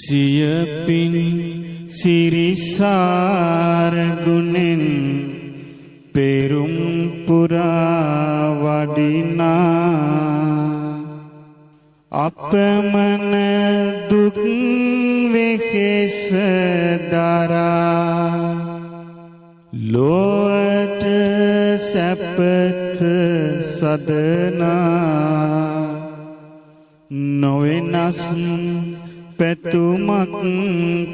සියපින් සිරිසාර ගුණෙන් පෙරුම් පුරා වඩිනා අපමණ දුක් වෙහෙස දරා ලෝට සැපත සදනා නොවෙනස් පැතුමක්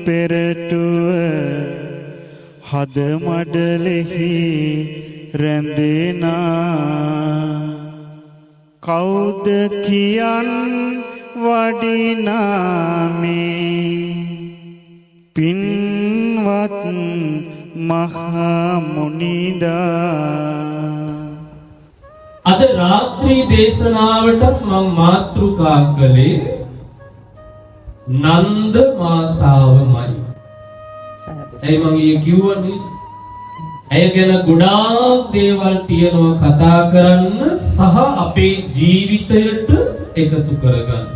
පෙරටුව හද මඩලෙහි රැඳෙනා කවුද කියන් වඩිනාමේ පින්වත් මහා මුනිදා. අද රාත්‍රී දේශනාවටත් මම මාතෘකා කළේ නන්ද මාතාවමයි. ඒ මම කියවනේ ඇය ගැන ගොඩාක් දේවල් තියෙනවා කතා කරන්න සහ අපේ ජීවිතයට එකතු කරගන්න.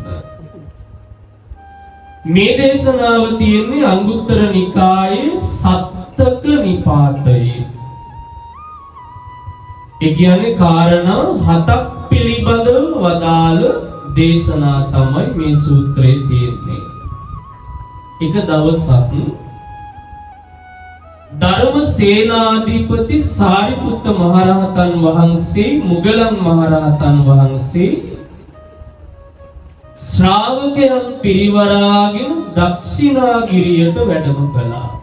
මේ දේශනාව තියෙන්නේ අංගුත්තර නිකායේ සත්තක නිපාතයේ. ඒ කියන්නේ කාරණා 7ක් පිළිබඳව වදාළ දේශනා තමයි මේ සූත්‍රයේ තියෙන්නේ. එක දවසක් ධර්ම සේනාධිපති සාරිපුත්ත මහරහතන් වහන්සේ මුගලන් මහරහතන් වහන්සේ ශ්‍රාවකයන් පිරිවරාගෙන දක්ෂිනාගිරියට වැඩම කළා.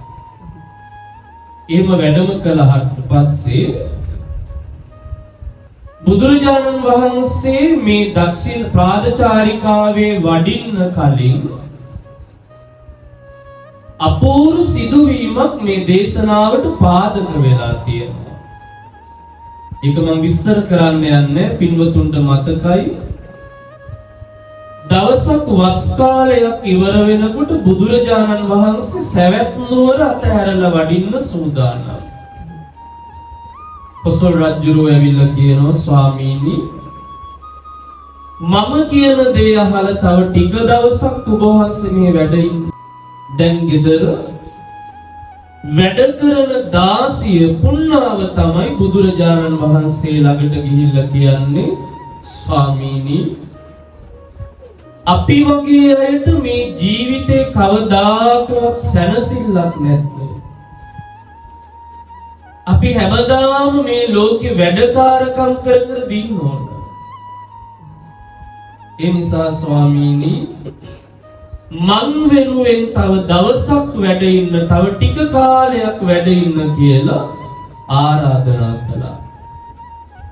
එහෙම වැඩම කළාට පස්සේ බුදුරජාණන් වහන්සේ මේ දක්ෂින පාදචාරිකාවේ වඩින්න කලින් අපූර්ව සිදුවීමක් මේ දේශනාවට පාදක වෙලා තියෙනවා. ඒක මම විස්තර කරන්න යන්නේ පින්වතුන්ට මතකයි. දවසක් වස් කාලයක් ඉවර වෙනකොට බුදුරජාණන් වහන්සේ සවැත් නුවර අතහැරලා වඩින්න සූදානම්. කොසල් රජුරෝ ඇවිල්ලා කියනවා ස්වාමීනි මම කියන දේ අහලා තව ටික දවසක් ඔබ වහන්සේ මේ වැඩ ඉන්න. දැන් ගෙදර වැඩ කරන දාසිය පුණ්ණාව තමයි බුදුරජාණන් වහන්සේ ළඟට ගිහිල්ලා කියන්නේ ස්වාමීනි අපි වගේ අයට මේ ජීවිතේ කවදාකවත් සැනසෙල්ලක් නැත්නේ. අපි හැමදාම මේ ලෝකේ වැඩකාරකම් කර කර දින්න ඕන. ඒ නිසා ස්වාමීනි මං වෙනුවෙන් තව දවසක් වැඩ ඉන්න, තව ටික කාලයක් වැඩ ඉන්න කියලා ආරාධනා කළා.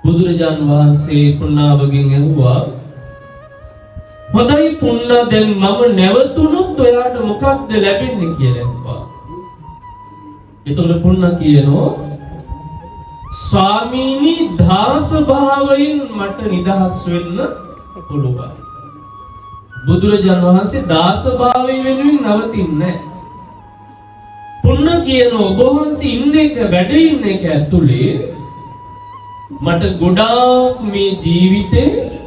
බුදුරජාන් වහන්සේ පුණ්ණාවගෙන් ඇහුවා හොඳයි පුණ්ණා දැන් මම නැවතුණොත් ඔයාට මොකක්ද ලැබෙන්නේ කියලා ඇහුවා. ඒතකොට පුණ්ණා කියනවා ස්වාමීනි දාස භාවයෙන් මට නිදහස් වෙන්න පුළුවන්. බුදුරජාණන් වහන්සේ දාස භාවය වෙනුවෙන් නවතින්නේ නැහැ. පුණ්ණා කියනවා ඔබ වහන්සේ ඉන්න එක වැඩ ඉන්න එක ඇතුලේ මට ගොඩාක් මේ ජීවිතේ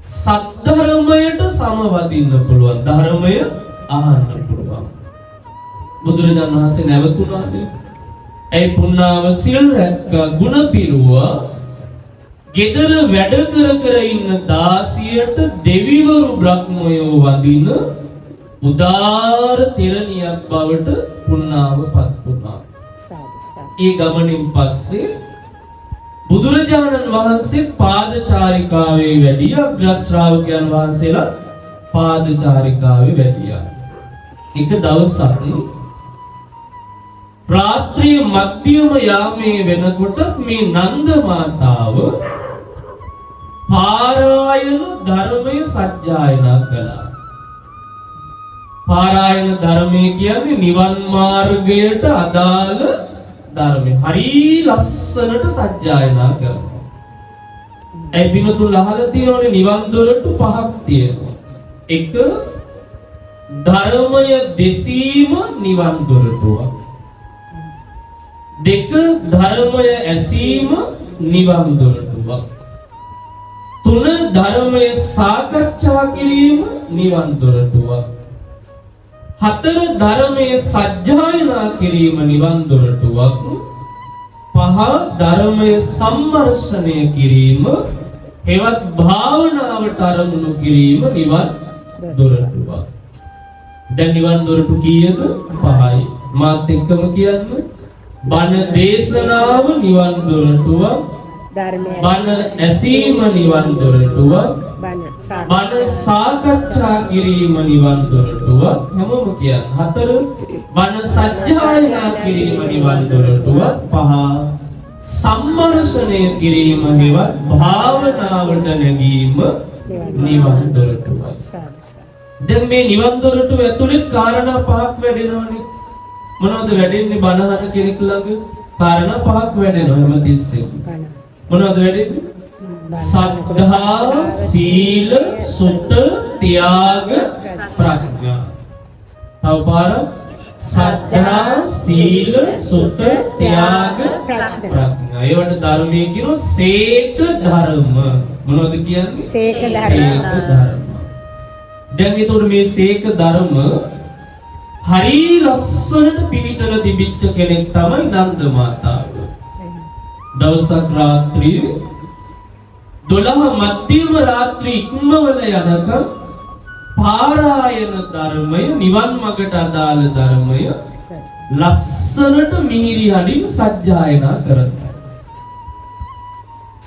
සත්‍ධර්මයට සමවදින්න පුළුවන්. ධර්මය අහන්න පුළුවන්. බුදුරජාණන් වහන්සේ නැවතුණානේ. ඒ පුණ්ණාව සිල් රැක්කා ගුණ පිරුවා. ගෙදර වැඩ කර ඉන්න දාසියට දෙවිවරු බ්‍රහ්මයෝ වදින උදාර තෙරණියක් බවට පුණ්ණාවපත් වුණා. ඒ ගමනින් පස්සේ බුදුරජාණන් වහන්සේ පාදචාරිකාවේ වැඩියා. අග්‍ර ශ්‍රාවකයන් වහන්සේලා පාදචාරිකාවේ වැඩියා. එක දවසක් රාත්‍රී මධ්‍යම යාමයේ වෙනකොට මේ නන්ද මාතාව පාරායන ධර්මය සජ්ජායනා කළා. පාරායන ධර්මය කියන්නේ නිවන් මාර්ගයට අදාළ ධර්මය. හරි ලස්සනට සජ්ජායනා කරනවා. ඒ පිනතුන් අහලා තියෙනවනේ නිවන් දොරටු පහක් තියෙනවා. එක ධර්මය දෙසීම නිවන් දොරටුවක්. දෙක ධර්මය ඇසීම නිවන් දොරටුවක්. තුන ධර්මය සාකච්ඡා කිරීම නිවන් දොරටුවක්. හතර ධර්මයේ සජ්ජායනා කිරීම නිවන් දොරටුවක්. පහ ධර්මයේ සම්මර්ෂණය කිරීම එවත් භාවනාවට අරමුණු කිරීම නිවන් දොරටුවක්. දැන් නිවන් දොරටු කීයද? පහයි. මාත් එක්කම කියන්න. බණ දේශනාව නිවන් දොරටුවක්. බණ ඇසීම නිවන් දොරටුවක්. බණ සාකච්ඡා කිරීම නිවන් දොරටුවක්. හැමෝම කියන්න. හතර බණ සජ්ජායනා කිරීම නිවන් දොරටුවක්. පහ සම්මර්ෂණය කිරීම හේවත් භාවනාවට නැගීම නිවන් දොරටුවක්. දැන් මේ නිවන් දොරටුව ඇතුළේ කාරණා පහක් වැඩෙනවනේ. මොනවද වැඩෙන්නේ? බණහර කෙනෙක් ළඟ කාරණා පහක් වැඩෙනවා හැමතිස්සෙම. මොනවද වැඩෙන්නේ? සද්ධා, සීල, සුත, ත්‍යාග, ප්‍රඥා. තව පාරක්. සද්ධා, සීල, සුත, ත්‍යාග, ප්‍රඥා. ඒවට ධර්මයේ කියන සේක ධර්ම. මොනවද කියන්නේ? සේක ධර්ම. දැන් ඒතකොට මේ සේක ධර්ම හරි ලස්සනට පිළිතලා තිබිච්ච කෙනෙක් තමයි නන්ද මාතාව. දවසක් රාත්‍රියේ 12 මධ්‍යම රාත්‍රී ඉක්මවල යනකම් පාරායන ධර්මය, නිවන් මඟට අදාළ ධර්මය ලස්සනට මිහිරි හඬින් සජ්ජායනා කරනවා.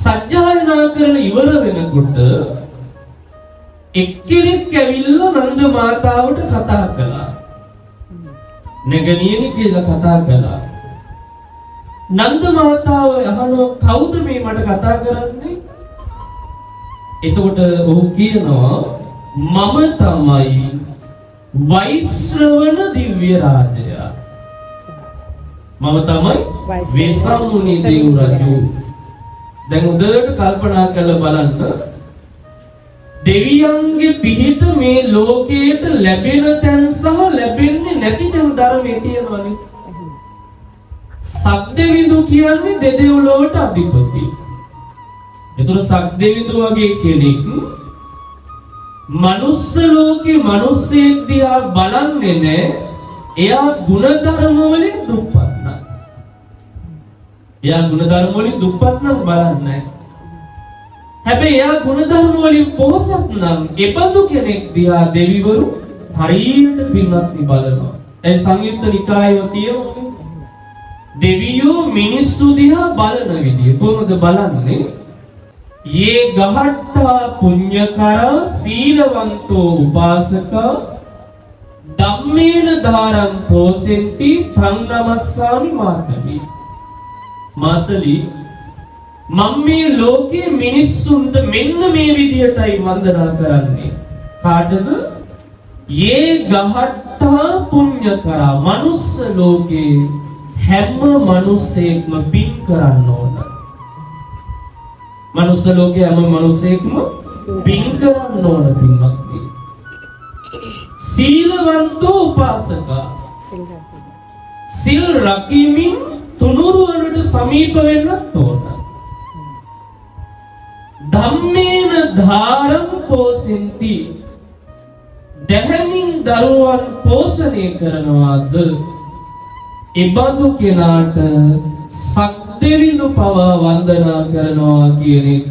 සජ්ජායනා කරලා ඉවර වෙනකොට එක්කෙනෙක් ඇවිල්ලා නන්ද මාතාවට කතා කළා. නැගණියනි කියලා කතා කළා. නන්ද මාතාව අහනවා කවුද මේ මට කතා කරන්නේ? එතකොට ඔහු කියනවා මම තමයි වෛශ්‍රවණ දිව්‍ය රාජයා. මම තමයි වෙසමුණි දේව රජු. දැන් උදේට කල්පනා කරලා බලන්න දෙවියන්ගේ පිහිට මේ ලෝකයට ලැබෙන තැන් සහ ලැබෙන්නේ නැති තැන් ධර්මයේ තියෙනවනේ. සක්දෙවිඳු කියන්නේ දෙදෙව්ලොවට අධිපති. ඒතර සක්දෙවිඳු වගේ කෙනෙක් මනුස්ස ලෝකේ මිනිස්සෙක් දිහා බලන්නේ නැහැ. එයා ගුණධර්ම වලින් දුප්පත් නම්. එයා ගුණධර්ම වලින් දුප්පත් නම් බලන්නේ නැහැ. හැබැයි එයා ගුණධර්ම වලින් පොහොසත් නම් එබඳු කෙනෙක් දිහා දෙවිවරු හරියට පින්වත්නි බලනවා. ඒ සංයුක්ත නිකායේ තියෙන්නේ දෙවියෝ මිනිස්සු දිහා බලන විදිය. කොහොමද බලන්නේ? යේ ගහට්ටා පුඤ්ඤකරා සීලවන්තෝ උපාසකා ධම්මේන ධාරං පෝසෙන්ති තං නමස්සාමි මාතලි. මාතලි මම මේ ලෝකයේ මිනිස්සුන්ට මෙන්න මේ විදියටයි වන්දනා කරන්නේ. කාටද? යේ ගහට්ටා පුඤ්ඤකරා මනුස්ස ලෝකේ හැම මිනිසෙක්ම පින් කරන්න ඕන. මනුස්ස ලෝකයේ හැම මිනිසෙක්ම පින් කරන්න ඕන පින්වත්. සීලවන්තෝ උපාසකා සිල් රකිමින් තුනුරුවනට සමීප වෙන්නත් ඕන. ධම්මේන ධාරං පෝසෙන්ති දැහැමින් දරුවන් පෝෂණය කරනවාද එබඳු කෙනාට සක්දෙවිඳු පවා වන්දනා කරනවා කියන එක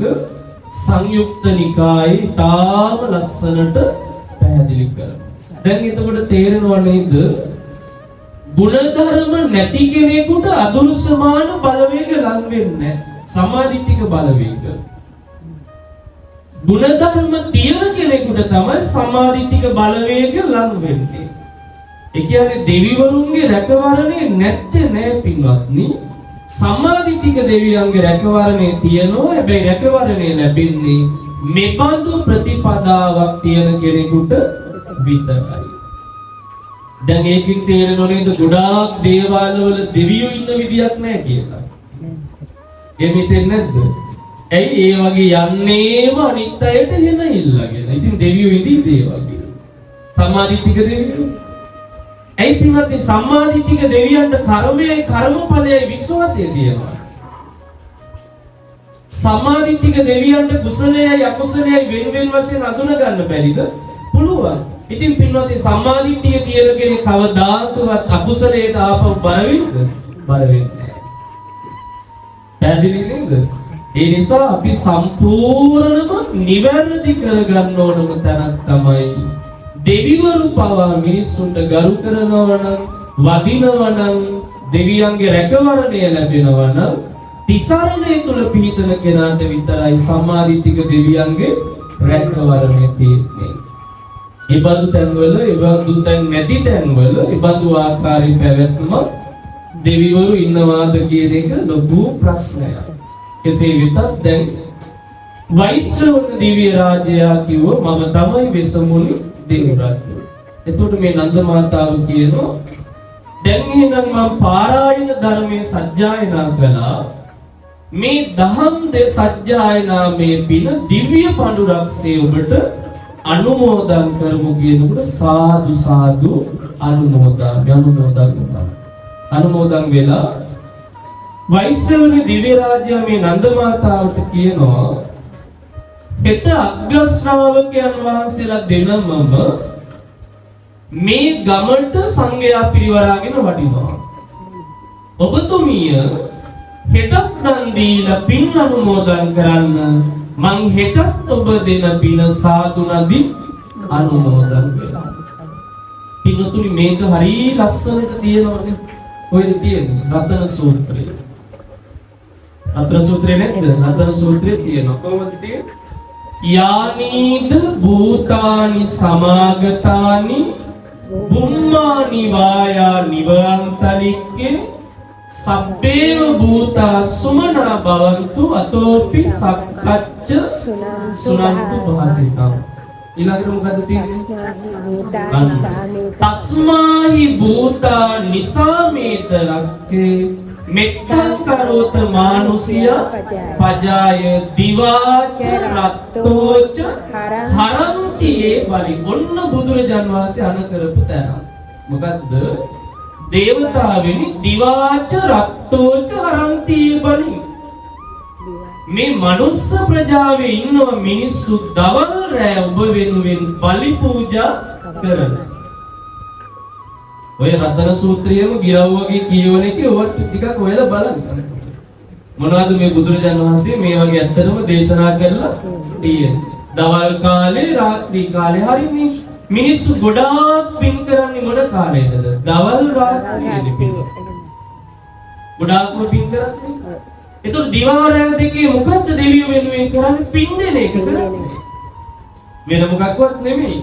සංයුක්ත නිකායේ තාම ලස්සනට පැහැදිලි කරනවා. දැන් එතකොට තේරෙනව නේද? ගුණධර්ම නැති කෙනෙකුට අදුරුසමාන බලවේග ලං වෙන්නේ නැහැ. සමාධිත්‍තික බලවේග. ගුණධර්ම තියෙන කෙනෙකුට තමයි සමාධිත්‍තික බලවේග ලං වෙන්නේ. ඒ කියන්නේ දෙවිවරුන්ගේ රැකවරණේ නැත්තේ නෑ පින්වත්නි. සම්මාදිටික දෙවියන්ගේ රැකවරණේ තියෙනවා. හැබැයි රැකවරණේ ලැබෙන්නේ මෙබඳු ප්‍රතිපදාවක් තියෙන කෙනෙකුට විතරයි. දැන් ඒකෙන් තේරෙනව නේද ගොඩාක් දේවාලවල දෙවියෝ ඉන්න විදියක් නෑ කියලා. එහෙම හිතෙන්නේ නැද්ද? ඇයි ඒ වගේ යන්නේම අනිත් අයට හෙන ඉල්ලගෙන. ඉතින් දෙවියෝ ඉඳී ඒ වගේ. සම්මාදිටික දෙවියෝ ඇයි පින්වත්නි සම්මාදිටික දෙවියන්ට කර්මයයි කර්මඵලයයි විශ්වාසය තියෙනවා. සම්මාදිටික දෙවියන්ට කුසලයයි අකුසලයයි වෙන වෙන වශයෙන් අඳුන ගන්න බැරිද? පුළුවන්. ඉතින් පින්වත්නි සම්මාදිට්ඨිය කියන කෙනෙක් කවදාකවත් අකුසලයට ආපහු බර වෙන්නේ නැහැ. පැහැදිලි නේද? ඒ නිසා අපි සම්පූර්ණම නිවැරදි කරගන්න ඕනම තැනක් තමයි දෙවිවරු පවා මිනිස්සුන්ට ගරු කරනවා නම්, වදිනවා නම්, දෙවියන්ගේ රැකවරණය ලැබෙනවා නම් තිසරණය තුල පිහිටන කෙනාට විතරයි සම්මාදිට්ඨික දෙවියන්ගේ රැකවරණය තියෙන්නේ. ඒ බඳු තැන්වල, ඒ බඳු තැන් නැති තැන්වල, ඒ බඳු ආකාරي පැවැත්ම දෙවිවරු ඉන්නවාද කියන එක ලොකු ප්‍රශ්නයක්. කෙසේ වෙතත් දැන් වෛශ්‍රවණ දිව්‍ය රාජයා කිව්ව මම තමයි වෙසමුණි දේවරාජ්‍ය. එතකොට මේ නන්ද මාතාව කියනවා දැන් එහෙනම් මම පාරායන ධර්මයේ සජ්ජායනා කළා. මේ දහම් සජ්ජායනාමේ පින දිව්‍ය පඬුරක්සේ ඔබට අනුමෝදන් කරමු කියනකොට සාදු සාදු අනුමෝදන් වෙලා වෛශ්‍රවණ දිව්‍ය රාජයා මේ නන්ද මාතාවට කියනවා හෙට අග්‍ර ශ්‍රාවකයන් වහන්සේලා දෙනමම මේ ගමට සංඝයා පිරිවරාගෙන වඩිනවා. ඔබතුමිය හෙටත් දන් දීලා පින් අනුමෝදන් කරන්න මං හෙටත් ඔබ දෙන පින සාදු නදි අනුමෝදන් වෙනවා. පින්තුනි මේක හරි ලස්සනට තියෙනවනේ. කොහෙද තියෙන්නේ? රතන සූත්‍රය. රතන සූත්‍රේ නේද? රතන සූත්‍රේ තියෙනවා. කොහොමද තියෙන්නේ? යානීද භූතානි සමාගතානි බුම්මානි වායා නිවන්තනික්කේ සබ්බේව භූතා සුමනා භවන්තු අතෝපි සක්කච්ච සුනන්තු භාසිතං. ඊළඟට මොකද තියෙන්නේ? තස්මාහි භූතා නිසාමේත රක්ඛේ මෙත්තං කරෝත මානුසිය පජාය දිවාච රත්තෝච හරන්තියේ බලි. ඔන්න බුදුරජාන් වහන්සේ අන කරපු තැන. මොකද්ද? දේවතාවෙනි දිවාච රත්තෝච හරන්තියේ බලි. මේ මනුස්ස ප්‍රජාවේ ඉන්නවා මිනිස්සු දවල් රැ ඔබ වෙනුවෙන් බලි පූජා කරන. ඔය රතන සූත්‍රයේම ගිරව් වගේ කියවන එකේ ඔවත් ටිකක් හොයලා බලන්න. මොනවද මේ බුදුරජාණන් වහන්සේ මේ වගේ ඇත්තටම දේශනා කරලා තියෙන්නේ. දවල් කාලේ, රාත්‍රී කාලේ හරිනේ මිනිස්සු ගොඩාක් පින් කරන්නේ මොන කාලේද? දවල් රාත්‍රියේදී පින්. ගොඩාක්ම පින් කරන්නේ. ඒතකොට දිවා රැය දෙකේ මොකද්ද දෙවියෝ වෙනුවෙන් කරන්නේ? පින් දෙන එක කරන්නේ. වෙන මොකක්වත් නෙමෙයි.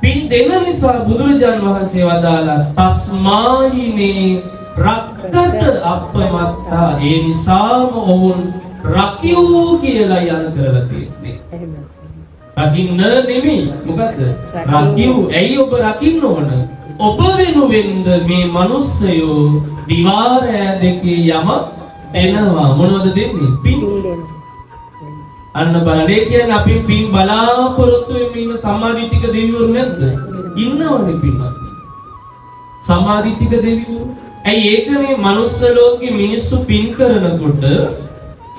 පින් දෙන නිසා බුදුරජාන් වහන්සේ වදාලා තස්මාහිනේ රක්කත අපමත්තා. ඒ නිසාම ඔවුන් රකියෝ කියලා යන කරලා තියෙන්නේ. රකින්න නෙමෙයි. මොකද්ද? රකියෝ. ඇයි ඔබ රකින්න ඕන? ඔබ වෙනුවෙන්ද මේ මිනිස්සයෝ දිවා රැය දෙකේ යම දෙනවා. මොනවද දෙන්නේ? පින්. අන්න බලන්නේ කියන්නේ අපි පින් බලාපොරොත්තු වෙමින් ඉන්න සම්මාදිට්ඨික දෙවිවරු නැද්ද? ඉන්නවනේ පින්වත්. සම්මාදිට්ඨික දෙවිවරු. ඇයි ඒකනේ මනුස්ස ලෝකේ මිනිස්සු පින් කරනකොට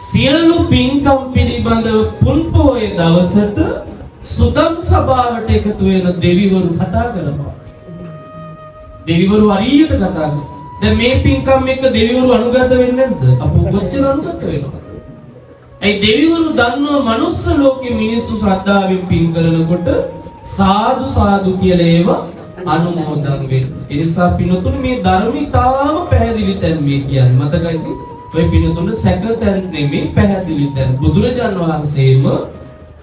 සියලු පින්කම් පිළිබඳව පුන්පෝයේ දවසට සුදම් සභාවට එකතු වෙන දෙවිවරු කතා කරනවා. දෙවිවරු හරියට කතා කරනවා. දැන් මේ පින්කම් එක්ක දෙවිවරු අනුගත වෙන්නේ නැද්ද? අපෝ කොච්චර අනුගත වෙනවද? ඒ දෙවිවරු දන්නවා මනුස්ස ලෝකේ මිනිස්සු ශ්‍රද්ධාවෙන් පින් කරනකොට සාදු සාදු කියලා ඒවා අනුමෝදන් වෙනවා. ඒ නිසා පින්තුනේ මේ ධර්මිතාවම පැහැදිලි තැන් මේ කියන්නේ. මතකයිද? ඔය පින්තුනේ සැකතැන් නෙමෙයි පැහැදිලි තැන්. බුදුරජාන් වහන්සේම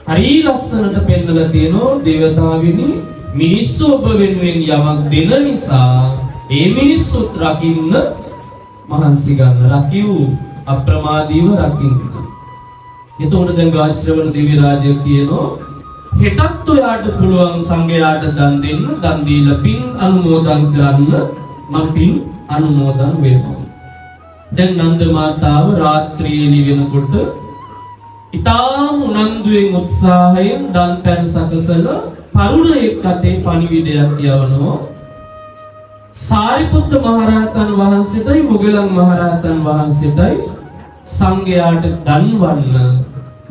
හරි ලස්සනට පෙන්නලා තියෙනවා දේවතාවිනි මිනිස්සු ඔබ වෙනුවෙන් යමක් දෙන නිසා ඒ මිනිස්සුත් රකින්න මහන්සි ගන්න. රකිව් අප්‍රමාදීව රකින්න. එතකොට දැන් ආශ්‍රවණ දිව්‍ය රාජ්‍ය කියනවා හෙටත් ඔයාට පුළුවන් සංඝයාට දන් දෙන්න, දන් දීලා පින් අනුමෝදන් කරන්න මම පින් අනුමෝදන් වෙනවා. දැන් නන්ද මාතාව රාත්‍රියේ වෙනකොට ඊටාම උනන්දුවෙන් උත්සාහයෙන් දන් පැන් සකසලා තරුණයෙක් අතේ පණිවිඩයක් යවනවා. සාරිපුත්ත මහරහතන් වහන්සේටයි මොගලන් මහරහතන් වහන්සේටයි සංඝයාට දන්වන්න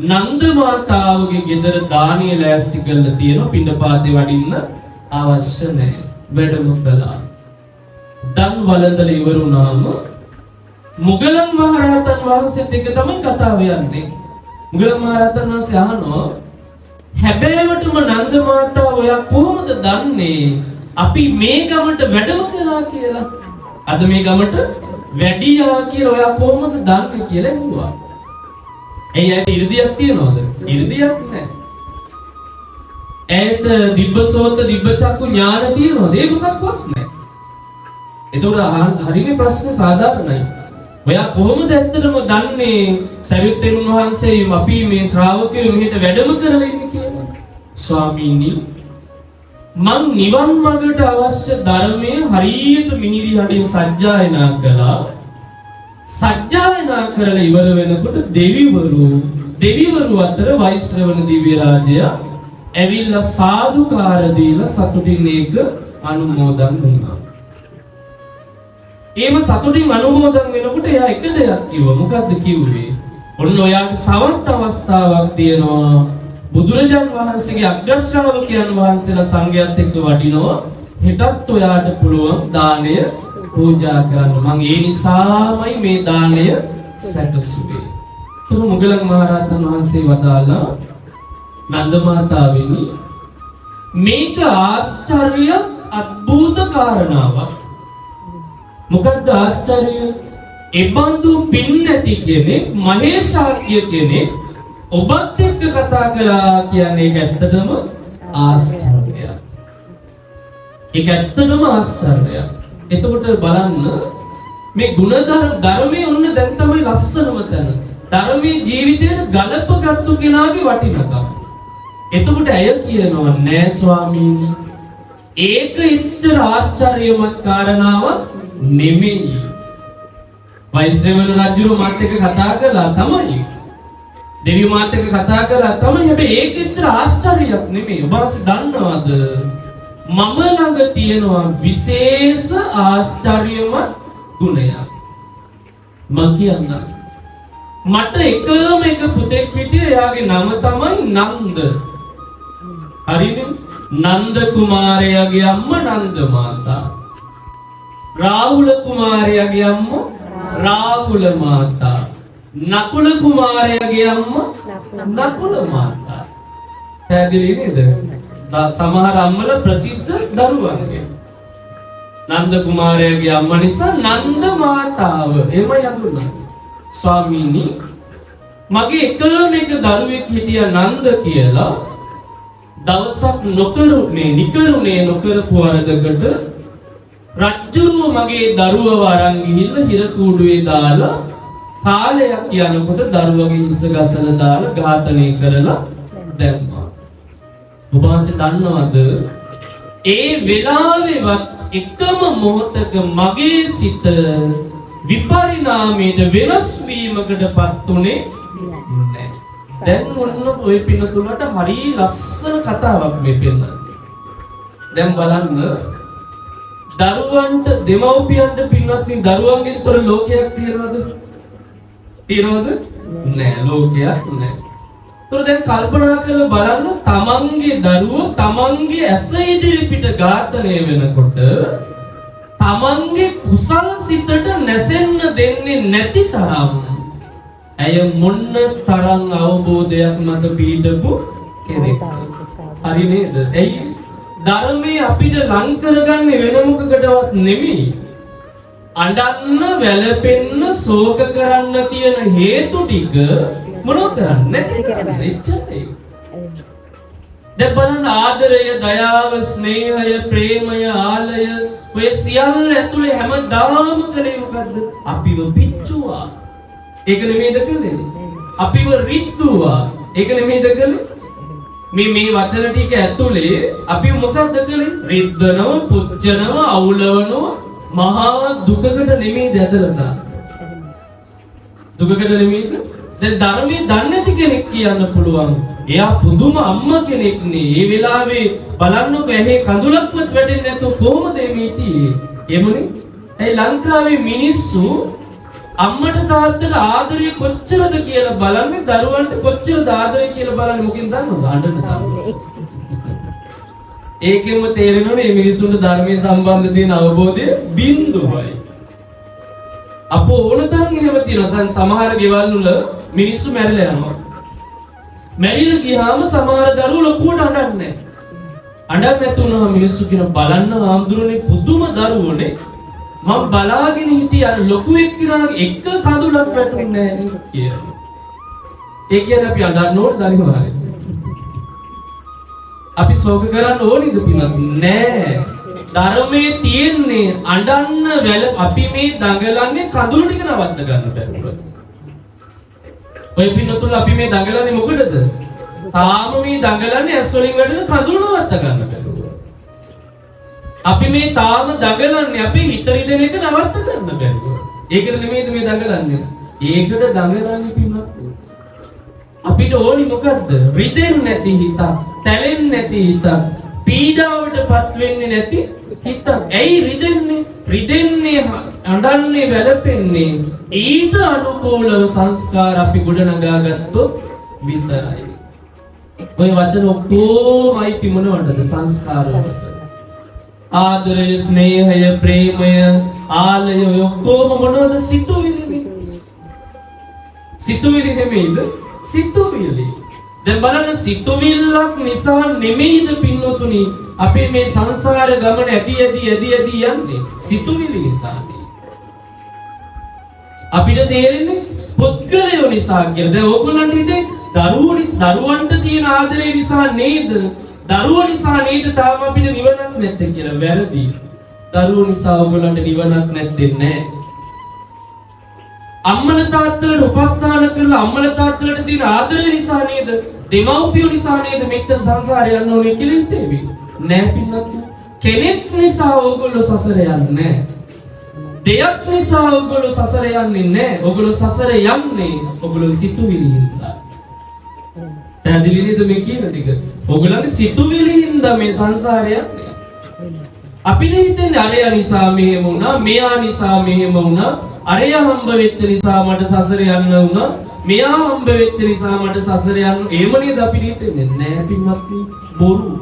නන්ද මාතාවගේ ගෙදර දානිය ලෑස්ති කරලා තියෙනවා පිණ්ඩපාතේ වඩින්න අවශ්‍ය නැහැ. වැඩම කළා. දන් වළඳලා ඉවරුනාම මුගලන් මහරහතන් වහන්සේත් එක්ක තමයි කතාව යන්නේ. මුගලන් මහරහතන් වහන්සේ අහනවා හැබෑවටම නන්ද මාතා ඔයා කොහොමද දන්නේ අපි මේ ගමට වැඩම කළා කියලා? අද මේ ගමට වැඩියා කියලා ඔයා කොහොමද දන්නේ කියලා ඇහුවා. ඇයි ඉර්ධියක් තියනවද? ඉර්ධියක් නැහැ. ඇයට දිබ්බසෝත දිබ්බචක්කු ඥාන තියනවද? ඒ මොකක්වත් නැහැ. එතකොට හරිනේ ප්‍රශ්නේ සාධාරණයි. ඔයා කොහොමද ඇත්තටම දන්නේ සරියුත් තෙරුන් වහන්සේ අපි මේ ශ්‍රාවකයෝ මෙහෙට වැඩම කරලා ඉන්නේ කියලා? ස්වාමීනි මං නිවන් මාර්ගයට අවශ්‍ය ධර්මයේ හරියට මිහිරි හඬින් සජ්ජායනා කළා. සජ්ජායනා කරලා ඉවර වෙනකොට දෙවිවරු අතර වෛශ්‍රවණ දිව්‍ය රාජය ඇවිල්ලා සාදුකාර දීලා සතුටින් ඒක අනුමෝදන් වුණා. එහෙම සතුටින් අනුමෝදන් වෙනකොට එයා එක දෙයක් කිව්වා. මොකද්ද කිව්වේ? ඔන්න ඔයාට තවත් අවස්ථාවක් තියෙනවා. බුදුරජාන් වහන්සේගේ අග්‍ර ශ්‍රාවකයන් වහන්සේලා සංඝයාත් එක්ක වඩිනවා. හෙටත් ඔයාට පුළුවන් දාණය පූජා කරන්න. මම ඒ නිසාමයි මේ දාණය සැකසුවේ. තුරු මුගලන් මහරහතන් වහන්සේ වදාලා නන්ද මාතාවෙනි මේක ආශ්චර්ය අద్භූත කාරණාවක්. මොකද්ද ආශ්චර්යය? එබඳු පින් නැති කෙනෙක් මහේශාක්‍ය කෙනෙක් ඔබත් එක්ක කතා කළා කියන්නේ ඒක ඇත්තටම ආශ්චර්යයක්. ඒක ඇත්තටම ආශ්චර්යයක්. එතකොට බලන්න මේ ධර්මයේ ඔන්න දැන් තමයි ලස්සනම තැන. ධර්මයේ ජීවිතයට ගලපගත්තු කෙනාගේ වටිනකම. එතකොට ඇය කියනවා නෑ ස්වාමීනි ඒක එච්චර ආශ්චර්යමත් කාරණාවක් නෙමෙයි. වෛශ්‍රවණ රජුරු මාත් එක්ක කතා කළා තමයි. දෙවි මාත් එක්ක කතා කළා තමයි. හැබැයි ඒක එච්චර ආශ්චර්යයක් නෙමෙයි. ඔබ දන්නවද? මම ළඟ තියෙනවා විශේෂ ආශ්චර්යමත් ගුණයක්. මම කියන්නම්. මට එකම එක පුතෙක් හිටියේ. එයාගේ නම තමයි නන්ද. හරිද? නන්ද කුමාරයාගේ අම්මා නන්ද මාතා. රාහුල කුමාරයාගේ අම්මා රාහුල මාතා. නකුල කුමාරයාගේ අම්මා නකුල මාතා. පැහැදිලි නේද? සමහර අම්මලා ප්‍රසිද්ධ දරුවන්ගේ. නන්ද කුමාරයාගේ අම්මා නිසා නන්ද මාතාව එමය හඳුන්වන්නේ. ස්වාමීනි මගේ එකම එක දරුවෙක් හිටියා නන්ද කියලා. දවසක් නිකරුණේ නොකරපු වරදකට රජුරුව මගේ දරුවව අරන් ගිහිල්ලා හිර කූඩුවේ දාලා කාලයක් යනකොට දරුවගේ හිස ගසලා දාලා ඝාතනය කරලා දැම්මා. ඔබ වහන්සේ දන්නවද ඒ වෙලාවෙවත් එකම මොහොතක මගේ සිත විපරිණාමයට වෙනස් වීමකටපත් උනේ නැහැ. දැන් ඔන්න ඔය පින්නතුලට හරි ලස්සන කතාවක් මේ පෙන්නන. දැන් බලන්න දරුවන්ට දෙමව්පියන්ට පින්වත්නි දරුවන්ගෙන් තොර ලෝකයක් තියනවද? තියනවද? නැහැ ලෝකයක් නැහැ. ඒතර දැන් කල්පනා කරලා බලන්න තමන්ගේ දරුවෝ තමන්ගේ ඇස ඉදිරි පිට ඝාතනය වෙනකොට තමන්ගේ කුසල් සිතට නැසෙන්න දෙන්නේ නැති තරම් ඇය මොන්න තරම් අවබෝධයක් මත පිහිටපු කෙනෙක්. හරි නේද? ඇයි ධර්මයේ අපිට ලං කරගන්නේ වෙන මොකකටවත් නෙමෙයි. අඬන්න, වැළපෙන්න, ශෝක කරන්න තියෙන හේතු ටික මොනවද කරන්නේ? නැති කරන්නේ. එච්චරයි. දැන් බලන්න ආදරය, දයාව, ස්නේහය, ප්‍රේමය, ආලය ඔය සියල්ල ඇතුලේ හැමදාම කලේ මොකද්ද? අපිව පිච්චුවා. ඒක නෙමෙයිද කලේ? අපිව රිද්දුවා. ඒක නෙමෙයිද කලේ? මේ වචන ටික ඇතුලේ අපි මොකක්ද කලේ? රිද්දනවා, පුච්චනවා, අවුලවනවා, මහා දුකකට නෙමෙයිද ඇදලා දාන්නේ? දුකකට නෙමෙයිද? දැන් ධර්මයේ දන්නේ නැති කෙනෙක් කියන්න පුළුවන්. එයා පුදුම අම්මා කෙනෙක් නේ. ඒ වෙලාවේ බලන්නකො ඇහි කඳුලක්වත් වැටෙන්නේ නැතුව කොහොමද මේ හිටියේ? එමුනේ. ඒ ලංකාවේ මිනිස්සු අම්මට තාත්තට ආදරය කොච්චරද කියලා බලන්නේ, දරුවන්ට කොච්චරද ආදරය කියලා බලන්නේ මොකෙන් දන්නවද? අඬන තරම. ඒකෙන්ම තේරෙනවනේ මේ මිනිසුන්ට ධර්මයේ සම්බන්ධ තියෙන අවබෝධය බිඳුවයි. අපෝ ඕන තරම් එහෙම තියෙනවා. සමහර ගෙවල් වල මිනිස්සු මැරිලා යනවා. මැරිලා ගියාම සමහර දරුවෝ ලොකුවට අඬන්නේ. අඬන්නේ නැතුනම මිනිස්සු කියන බලන්න ආම්දුරනේ පුදුම දරුවෝනේ. මම බලාගෙන හිටිය අර ලොකු එක්කිනාගේ එක කඳුලක් වැටුන්නේ නැහැ කියලා. ඒ කියන්නේ අපි අඬන්න ඕන දරිමාරේ. අපි ශෝක කරන්න ඕනිද පිනත් නෑ. ධර්මයේ තියෙන්නේ අඬන්න වැල අපි මේ දඟලන්නේ කඳුළු ටික නවත්ත ගන්න බැරුව. ඔය පිනතුල අපි මේ දඟලන්නේ මොකටද? තාම මේ දඟලන්නේ ඇස් වලින් වැටෙන කඳුළු නවත්ත ගන්න බැරුව. අපි මේ තාම දඟලන්නේ අපේ හිත රිදෙන එක නවත්ත ගන්න බැරුව. ඒකට නෙමෙයිද මේ දඟලන්නේ? ඒකට දඟලන්නේ පිනත්. අපිට ඕනි මොකද්ද? රිදෙන්නේ නැති හිත, තැලෙන්නේ නැති හිත, පීඩාවටපත් වෙන්නේ නැති හිත. ඇයි රිදෙන්නේ? රිදෙන්නේ අඬන්නේ වැළපෙන්නේ ඊට අනුකූලව සංස්කාර අපි ගොඩනගා ගත්තොත් විතරයි. ඔය වචන ඔක්කොමයි තිමනවටද සංස්කාර වලට. ආදරය, ස්නේහය, ප්‍රේමය, ආලය ඔක්කොම මොනවද? සිතුවිලි. සිතුවිලි නෙමෙයිද? සිතුවිලි. දැන් බලන්න සිතුවිල්ලක් නිසා නෙමෙයිද පින්නතුනි අපේ මේ සංසාර ගමන ඇදී යන්නේ සිතුවිලි නිසානේ. අපිට තේරෙන්නේ පුද්ගලයෝ නිසා කියලා. දැන් ඕගොල්ලන්ට හිතේ දරුවන්ට තියෙන ආදරය නිසා නේද? දරුවෝ නිසා නේද තාම අපිට නිවනක් නැත්තේ කියලා. වැරදි. දරුවෝ නිසා ඕගොල්ලන්ට නිවනක් නැත්තේ නෑ. අම්මල තාත්තලට උපස්ථාන කරලා අම්මල තාත්තලට තියෙන ආදරය නිසා නේද? දෙමව්පියෝ නිසා නේද මෙච්චර සංසාරේ යන්න ඕනේ කියලා හිතේවි. නෑ පින්නත්. කෙනෙක් නිසා ඕගොල්ලෝ සසර යන්නේ නෑ. දෙයක් නිසා ඕගොල්ලෝ සසර යන්නේ නෑ. ඕගොල්ලෝ සසර යන්නේ ඕගොල්ලෝ සිතුවිලි හින්දා. පැහැදිලි නේද මේ කියන ටික? ඕගොල්ලන්ගේ සිතුවිලි හින්දා මේ සංසාරය යන්නේ. අපිට හිතෙන්නේ අරයා නිසා මෙහෙම වුණා, මෙයා නිසා මෙහෙම වුණා. අරයා හම්බ වෙච්ච නිසා මට සසර යන්න වුණා. මෙයා හම්බ වෙච්ච නිසා මට සසර යන්න. එහෙම නේද අපිට හිතෙන්නේ? නෑ පින්වත්නි, බොරු.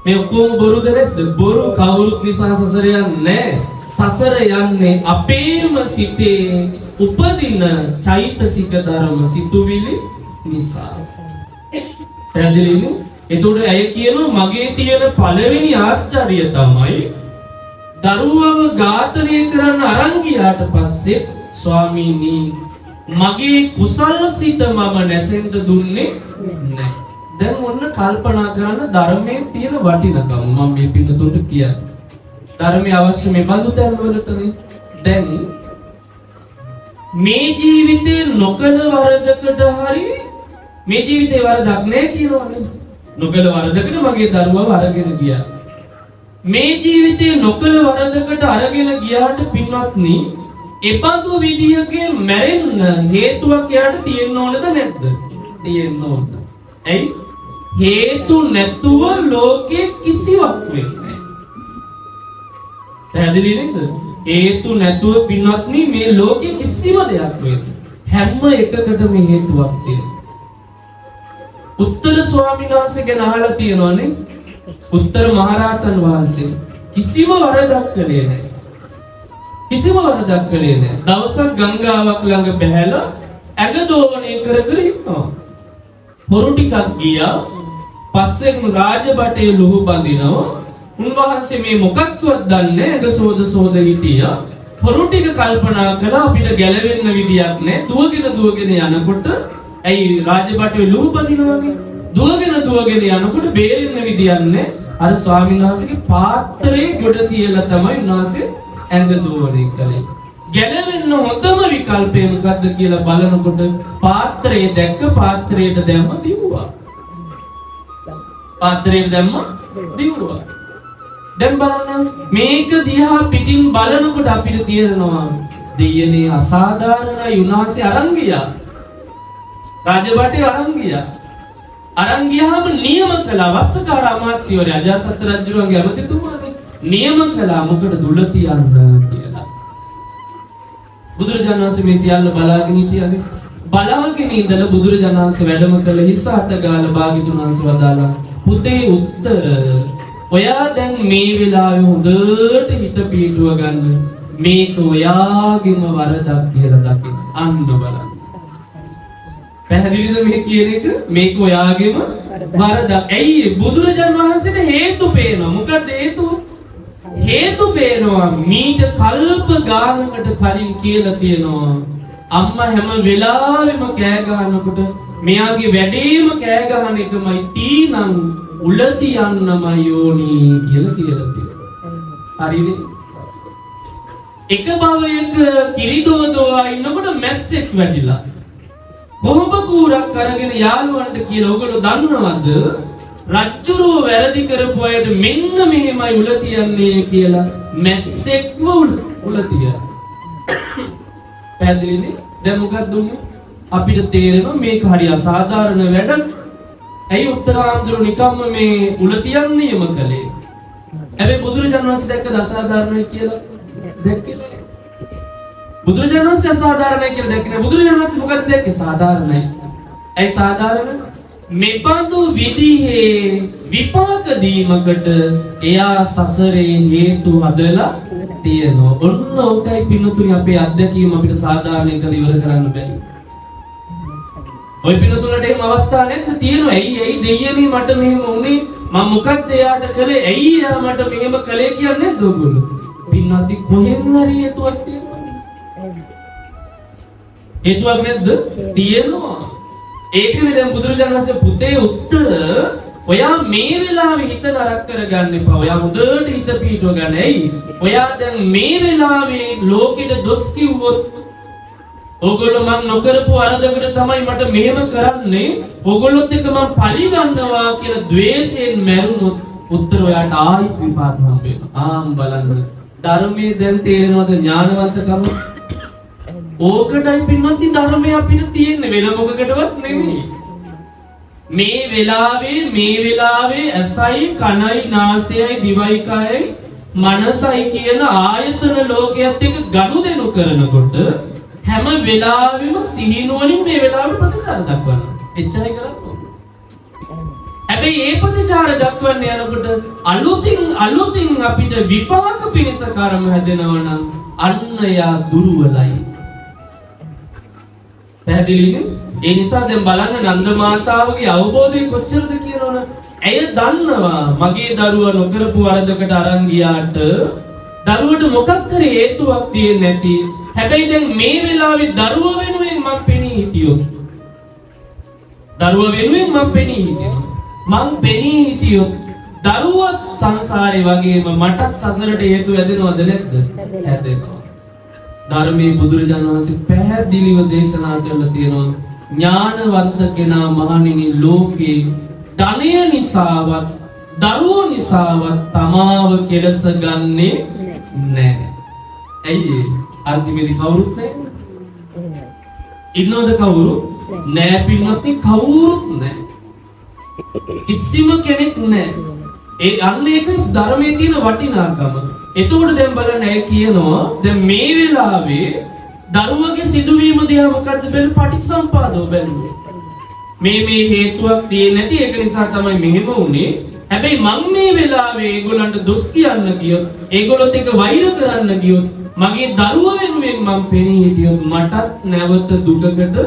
මේ ඔක්කොම බොරුද නැද්ද? බොරු. කවුරුත් නිසා සසර යන්නේ නෑ. සසර යන්නේ අපේම සිතේ උපදින චෛතසික ධර්ම සිතුවිලි නිසා. පැහැදිලිද? එතකොට ඇය කියනවා මගේ තියෙන පළවෙනි ආශ්චර්යය තමයි දරුවව ඝාතනය කරන්න අරන් ගියාට පස්සේ ස්වාමීනි මගේ කුසල් සිත මම නැසෙන්න දුන්නේ නැහැ. දැන් ඔන්න කල්පනා කරන ධර්මයේ තියෙන වටිනකම මම මේ පිටුතුන්ට කියන්නේ. ධර්මයේ අවශ්‍ය මේ බඳු තැන් වලටනේ. දැන් මේ ජීවිතේ නොකල වරදකට හරි මේ ජීවිතේ වරදක් නැහැ කියනවනේ. නොකල වරදකට මගේ දරුවව අරගෙන ගියා. මේ ජීවිතේ නොකල වරදකට අරගෙන ගියාට පින්වත්නි එපඳු විදියකින් මැරෙන්න හේතුවක් යාට තියෙන්න ඕනද නැද්ද? තියෙන්න ඕන. ඇයි? හේතු නැතුව ලෝකේ කිසිවක් වෙන්නේ නැහැ. පැහැදිලි නේද? හේතු නැතුව පින්වත්නි මේ ලෝකේ කිසිම දෙයක් වෙන්නේ. හැම එකකටම හේතුවක් තියෙනවා. උත්තර ස්වාමීන් වහන්සේ ගැන අහලා තියෙනවනේ. උත්තර මහරහතන් වහන්සේ කිසිම වරදක් කළේ නැහැ. කිසිම වරදක් කළේ නැහැ. දවසක් ගංගාවක් ළඟ බැහැලා ඇඟ දෝවණය කර කර ඉන්නවා. හොරු ටිකක් ගියා. පස්සෙන් රාජබටේ ලුහු බඳිනවා. උන්වහන්සේ මේ මොකක්වත් දන්නේ නැහැ. ඇඟ සෝද හිටියා. හොරු ටික කල්පනා කළා අපිට ගැලවෙන්න විදියක් නැහැ. දුවගෙන යනකොට ඇයි රාජබටේ ලුහු බඳිනවනේ? දුවගෙන යනකොට බේරෙන්න විදියක් නැහැ. අර ස්වාමීන් වහන්සේගේ පාත්‍රයේ ගොඩ තියලා තමයි උන්වහන්සේ ඇඟ දෝවණය කළේ. ගැලවෙන්න හොඳම විකල්පය මොකද්ද කියලා බලනකොට පාත්‍රයේ දැක්ක පාත්‍රයට දැම්ම දිව්වා. දැන් බලන්න මේක දිහා පිටින් බලනකොට අපිට තේරෙනවා දෙයනේ අසාධාරණයි. උන්වහන්සේ අරන් ගියා. රාජබටේ අරන් ගියාම නියම කළා. වස්සකාර අමාත්‍යවරයා අජාසත් රජුගේ ඇමතිතුමානේ නියම කළා මොකද දුල තියන්න කියලා. බුදුරජාණන් වහන්සේ මේ සියල්ල බලාගෙන හිටියනේ. බලාගෙන ඉඳලා බුදුරජාණන් වහන්සේ වැඩම කළ හිස අත ගාලා භාග්‍යතුන් වහන්සේ වදාලා පුතේ උත්තර ඔයා දැන් මේ වෙලාවේ හොඳට හිත පිටුව ගන්න මේක ඔයාගේම වරදක් කියලා දකින්න අන්න බලන්න පැහැදිලිද මේ කියන එක මේක ඔයාගේම වරදක් ඇයි බුදුරජාණන් වහන්සේට හේතු පේනවා මොකද හේතු පේනවා මීට කල්ප ගානකට කලින් කියලා තියෙනවා අම්මා හැම වෙලාවෙම කෑ ගහනකොට මෙයාගේ වැඩේම කෑ ගහන එකමයි තීනම් උලති යන්නමයි යෝනි කියලා තියෙනවා හරිද එක භවයක කිරිදෝදෝවා ඉන්නකොට මැස්සෙක් වැදිලා බොහොම කූරක් අරගෙන යාළුවන්ට කියලා ඔයගොල්ලෝ දන්නවද රජ්ජුරුව වැරදි කරපු අයට මෙන්න මෙහෙමයි උල තියන්නේ කියලා මැස්සෙක්ව උල තියනවා පැහැදිලිද දැන් මොකක්ද උනේ අපිට තේරෙනවා මේක හරි අසාධාරණ වැඩක් ඇයි උත්තරාන්දරු නිකම්ම මේ උල තියන්නේම කළේ හැබැයි බුදුරජාණන් වහන්සේ දැක්කද අසාධාරණයි කියලා දැක්කේ නෑ බුදුරජාණන් වහන්සේ අසාධාරණයි කියලා දැක්කේ නෑ බුදුරජාණන් වහන්සේ මොකක්ද දැක්කේ සාධාරණයි ඇයි සාධාරණ මෙබඳු විදිහේ විපාක දීමකට එයා සසරේ හේතු හදලා තියෙනවා. ඔන්න ඔකයි පින්නතුනි අපේ අත්දැකීම අපිට සාධාරණ කරලා ඉවර කරන්න බැරි. ඔය පින්නතුලට එහෙම අවස්ථා නැද්ද තියෙනවා. ඇයි දෙයියනේ මට මෙහෙම වුනේ? මම මොකක්ද එයාට කළේ? ඇයි එයා මට මෙහෙම කළේ කියන්නේ නැද්ද ඔයගොල්ලෝ? පින්නත් කොහෙන් හරි හේතුවක් තියෙනවා. හේතුවක් නැද්ද? තියෙනවා. ඒකනේ දැන් බුදුරජාණන් වහන්සේ පුතේ උත්තර ඔයා මේ වෙලාවේ හිත නරක කරගන්න එපා. ඔයා හොඳට හිත පිටව ගන්න. ඇයි? ඔයා දැන් මේ වෙලාවේ ලෝකෙට දොස් කිව්වොත් ඕගොල්ලෝ මං නොකරපු අරදකට තමයි මට මෙහෙම කරන්නේ. ඕගොල්ලොත් එක්ක මං පලි ගන්නවා කියලා ද්වේෂයෙන් මැරුණොත් උත්තර ඔයාට ආයිත් විපාක හම්බ වෙනවා. ආම් බලන්න. ධර්මයේ දැන් තේරෙනවද ඥානවන්තකම? ඕකටයි පින්වත්නි ධර්මය අපිට තියෙන්නේ වෙන මොකකටවත් නෙමෙයි. මේ වෙලාවේ ඇසයි කනයි නාසයයි දිවයි කයයි මනසයි කියන ආයතන ලෝකයක් එක්ක ගනුදෙනු කරනකොට හැම වෙලාවෙම සිහිනුවණින් මේ වෙලාවට ප්‍රතිචාර දක්වන්න. එච්චරයි කරන්නේ. හැබැයි ඒ ප්‍රතිචාර දක්වන්න යනකොට අලුතින් අපිට විපාක පිණිස කර්ම හැදෙනවා නම් අන්න යා දුර්වලයි. පැහැදිලිද? ඒ නිසා දැන් බලන්න නන්ද මාතාවගේ අවබෝධය කොච්චරද කියනවනේ. ඇය දන්නවා මගේ දරුවා නොකරපු වරදකට අරන් ගියාට දරුවට මොකක් කරේ හේතුවක් තියෙන්නේ නැති. හැබැයි දැන් මේ වෙලාවේ දරුවා වෙනුවෙන් මම පෙනී හිටියොත් දරුවා සංසාරේ වගේම මටත් සසරට හේතු ඇදෙනවද නැද්ද? ඇදෙනවා. ධර්මයේ බුදුරජාණන් වහන්සේ පැහැදිලිව දේශනා කරලා තියෙනවා ඥානවන්ත කෙනා මහණෙනි ලෝකේ ධනය නිසාවත් දරුවෝ නිසාවත් තමාව කෙලස ගන්නේ නැහැ. ඇයි ඒ? අන්තිමේදී කවුරුත් නැහැ. ඉන්නවද කවුරු? නෑ පින්වත්නි කවුරුත් නැහැ. කිසිම කෙනෙක් නැහැ. ඒ අන්න ඒක ධර්මයේ තියෙන වටිනාකම. එතකොට දැන් බලන්න ඇය කියනවා දැන් මේ වෙලාවේ දරුවගේ සිදුවීම දිහා මොකද්ද බලන්න පටිච්චසමුපාදව බැලුවේ. මේ හේතුවක් තියෙන්නේ නැති ඒක නිසා තමයි මෙහෙම වුනේ. හැබැයි මම මේ වෙලාවේ ඒගොල්ලන්ට දොස් කියන්න ගියොත් ඒගොල්ලොත් එක්ක වෛර කරන්න ගියොත් මගේ දරුවා වෙනුවෙන් මම පෙනී හිටියොත් මටත් නැවත දුකකට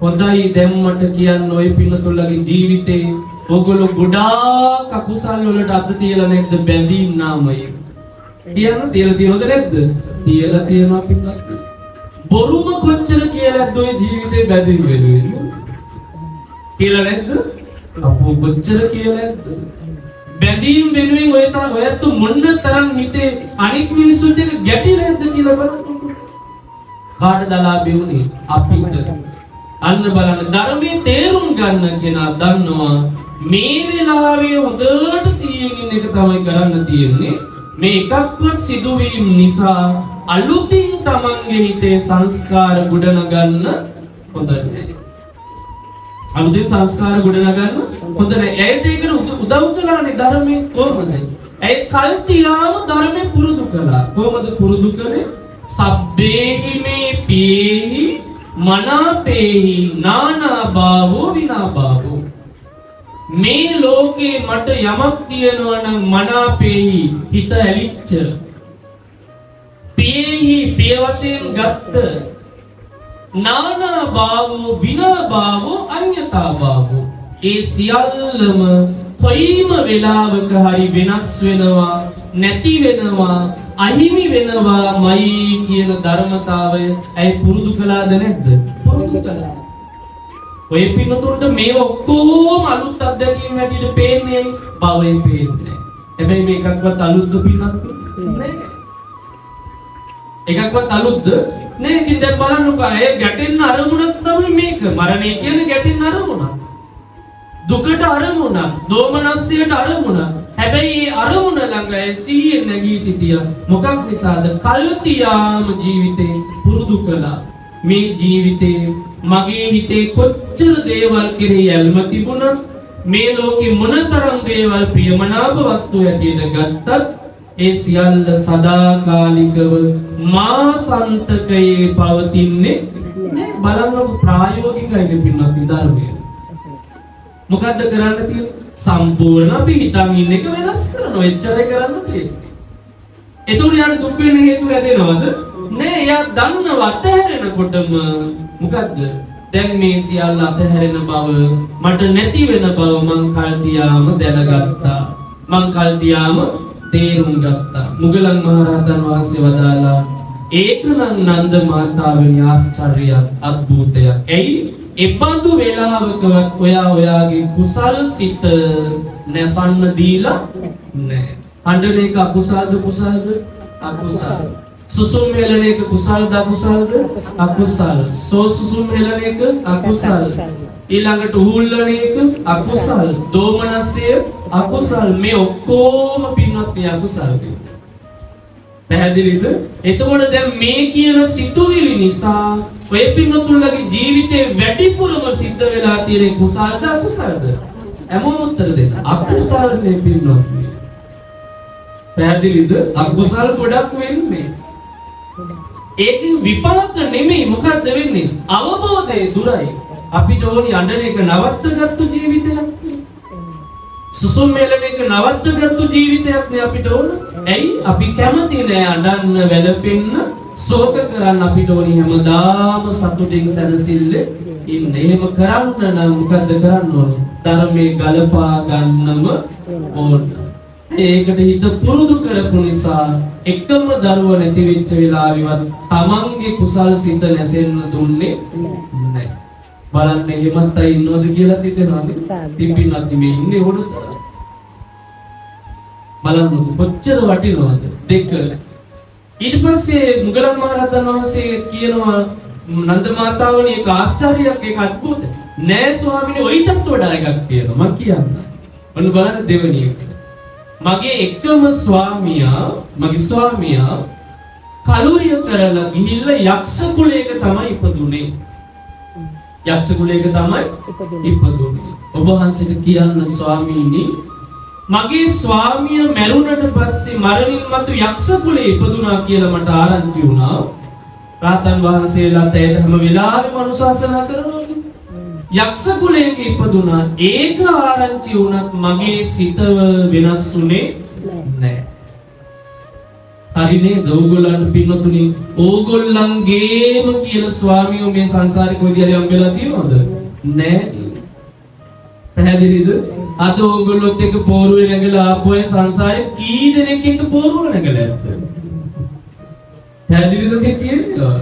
හොඳයි දැන් මට කියන්න ඔය පින්නතුල්ලගේ ජීවිතේ ඕගොල්ලෝ ගොඩාක් අකුසල් වලට අත තියලා නැද්ද බැඳීම් නාමයේ තියලා තියෙනවද නැද්ද? තියලා තියෙනවා පිටත්. බොරුම කොච්චර කියලාද ඔය ජීවිතේ බැඳින් වෙන්නේ? කියලා නැද්ද? අපෝ කොච්චර කියලාද? බැඳීම් වෙනුවෙන් ඔයත් මොන්න තරම් හිතේ අනිත් මිනිස්සුන්ට ගැටිලා නැද්ද කියලා බලන්න. කාටද ලාභෙ උනේ? අපිට. අන්න බලන්න ධර්මයේ තේරුම් ගන්න කෙනා දන්නවා මේ වෙලාවේ හොඳට සිහියෙන් ඉන්න එක තමයි කරන්න තියෙන්නේ. මේ එකක්වත් සිදුවීම් නිසා අලුතින් තමන්ගේ හිතේ සංස්කාර ගොඩනගන්න හොඳ නැහැ. අලුතින් සංස්කාර ගොඩනගන්න හොඳ නැහැ. ඒකට ඒකට උදව් කළානේ ධර්මයේ කොහොමද? ඒ කල් තියාම ධර්මයේ පුරුදු කළා. කොහොමද පුරුදු කළේ? සබ්බේහි මේ පීහි මනාපේහි නානා භාවෝ විනා භාවෝ. මේ ලෝකේ මට යමක් තියෙනවා නම් මනාපේහි හිත ඇලිච්ච, පියෙහි පිය වශයෙන් ගත්ත, නානා භාවෝ විනා භාවෝ අඤ්ඤතා භාවෝ. ඒ සියල්ලම කොයිම වෙලාවක හරි වෙනස් වෙනවා, නැති වෙනවා, අහිමි වෙනවාමයි කියන ධර්මතාවය ඇයි පුරුදු කළාද නැද්ද? පුරුදු කළා. ඔය පින්නතුන්ට මේ ඔක්කොම අලුත් අත්දැකීම් හැටියට පේන්නේ භවයෙන් පේන්නේ. හැබැයි මේකක්වත් අලුත්ද පින්නත් නෑ. එකක්වත් අලුත්ද නෑ. ඉතින් දැන් බලන්නකෝ අය ගැටෙන්න අරමුණක් තමයි මේක. මරණය කියන්නේ ගැටෙන්න අරමුණක්. දුකට අරමුණක්, දෝමනස්සයට අරමුණක්. හැබැයි මේ අරමුණ ළඟ සිහිය නැගී සිටියා. මොකක් නිසාද? කල්තියාම ජීවිතේ පුරුදු කළා. මේ ජීවිතේ මගේ හිතේ කොච්චර දේවල් කෙරෙහි ඇල්ම තිබුණත්, මේ ලෝකේ මොනතරම් දේවල් ප්‍රියමනාප වස්තු හැටියට ගත්තත්, ඒ සියල්ල සදාකාලිකව මා සන්තකයේ පවතින්නේ නෑ. බලන්නකො ප්‍රායෝගිකයි පින්නත් ධර්මයේ. මොකද්ද කරන්න තියෙන්නේ? සම්පූර්ණ අපි හිතන් ඉන්න එක වෙනස් කරනවා. එච්චරයි කරන්න තියෙන්නේ. ඒතකොට යාට දුක් වෙන හේතු හැදෙනවද? නෑ. එයා දන්නව අතහැරෙනකොටම මොකද්ද? දැන් මේ සියල්ල අතහැරෙන බව, මට නැති වෙන බව මං කල්තියාම දැනගත්තා. මං කල්තියාම තේරුම් ගත්තා. මුගලන් මහරහතන් වහන්සේ වදාලා ඒකනම් නන්ද මාතාවෙනි ආශ්චර්යයක්, අద్භූතයක්. එයි එබඳු වේලාවකවත් ඔයාගේ කුසල් සිත නැසන්න දීලා නැහැ. හඬන එක අකුසල්ද කුසල්ද? අකුසල්. සුසුම් හෙලන එක කුසල්ද අකුසල්ද? අකුසල්. සුසුම් හෙලන එක අකුසල්. ඊළඟට උහුල්ලන එක අකුසල්. දෝමනස්සය අකුසල්. මේ ඔක්කොම පින්වත් මේ අකුසල්. පැහැදිලිද? එතකොට දැන් මේ කියන සිතුවිලි නිසා ඔය පින්වතුන්ලගේ ජීවිතේ වැඩිපුරම සිද්ධ වෙලා තියෙන කුසල්ද අකුසල්ද? හැමෝම උත්තර දෙන්න. අකුසල්නේ පින්වත්. පැහැදිලිද? අකුසල් ගොඩක් වෙන්නේ. ඒක විපාක නෙමෙයි. මොකද්ද වෙන්නේ? අවබෝධයේ දුරයි. අපිට ඕනි අඬන එක නවත්තගත්තු ජීවිතයක්. සුසුම් මෙලන එක නවත්තගත්තු ජීවිතයක් නේ අපිට ඕන. ඇයි? අපි කැමති නෑ අඬන්න, වැළපෙන්න, ශෝක කරන්න. අපිට ඕනි හැමදාම සතුටින් සැනසෙල්ල ඉන්න. එහෙම කරන්න නම් මොකද්ද කරන්න ඕන? ධර්මයේ ගලපා ගන්නම ඕන. ඒකට හිත පුරුදු කරපු නිසා එකම දරුව නැති වෙච්ච වෙලාවෙවත් තමන්ගේ කුසල් සිත නැසෙන්න දුන්නේ නැහැ. බලන්න එහෙමත් අය ඉන්නවද කියලා හිතනවාද? තිබින්නත් මේ ඉන්නේ උඩ. බලන්න කොච්චර වටිනවද දෙක. ඊට පස්සේ මුගලන් මහරහතන් වහන්සේ කියනවා නන්ද මාතාවනි එක ආශ්චර්යයක්, එක අద్භූතයක්. නෑ ස්වාමීනි ඔයිටත් වඩා එකක් තියෙනවා මම කියන්න. ඔන්න බලන්න දෙවෙනි එක. මගේ එකම මගේ ස්වාමියා කලුරිය කරලා ගිහිල්ලා යක්ෂ කුලයක තමයි ඉපදුනේ. යක්ෂ කුලයක තමයි ඉපදුනේ. ඔබ වහන්සේට කියන්න ස්වාමීනි මගේ ස්වාමියා මැරුණට පස්සේ මරණින් මතු යක්ෂ කුලේ ඉපදුනා කියලා මට ආරංචි වුණා. රාතන් වහන්සේලාට ඒක හැම වෙලාවෙම අනුශාසනා කරනවා. යක්ෂ කුලයක ඉපදුනා. ඒක ආරංචි වුණත් මගේ සිතව වෙනස් වුණේ නැහැ. හරිනේ දෝගලන්ට පින්නතුනි ඕගොල්ලන්ගේම කියලා ස්වාමියෝ මේ සංසාරේ කොයි දිහාරි හම්බෙලා තියෙනවද? නැහැ. පැහැදිලිද? අද ඕගොල්ලොත් එක්ක පෝරුවේ නැගලා ආපු අය සංසාරේ කී දෙනෙක් එක්ක පෝරුවල නැගලා ඇත්ද? පැහැදිලිද කියන්නේ?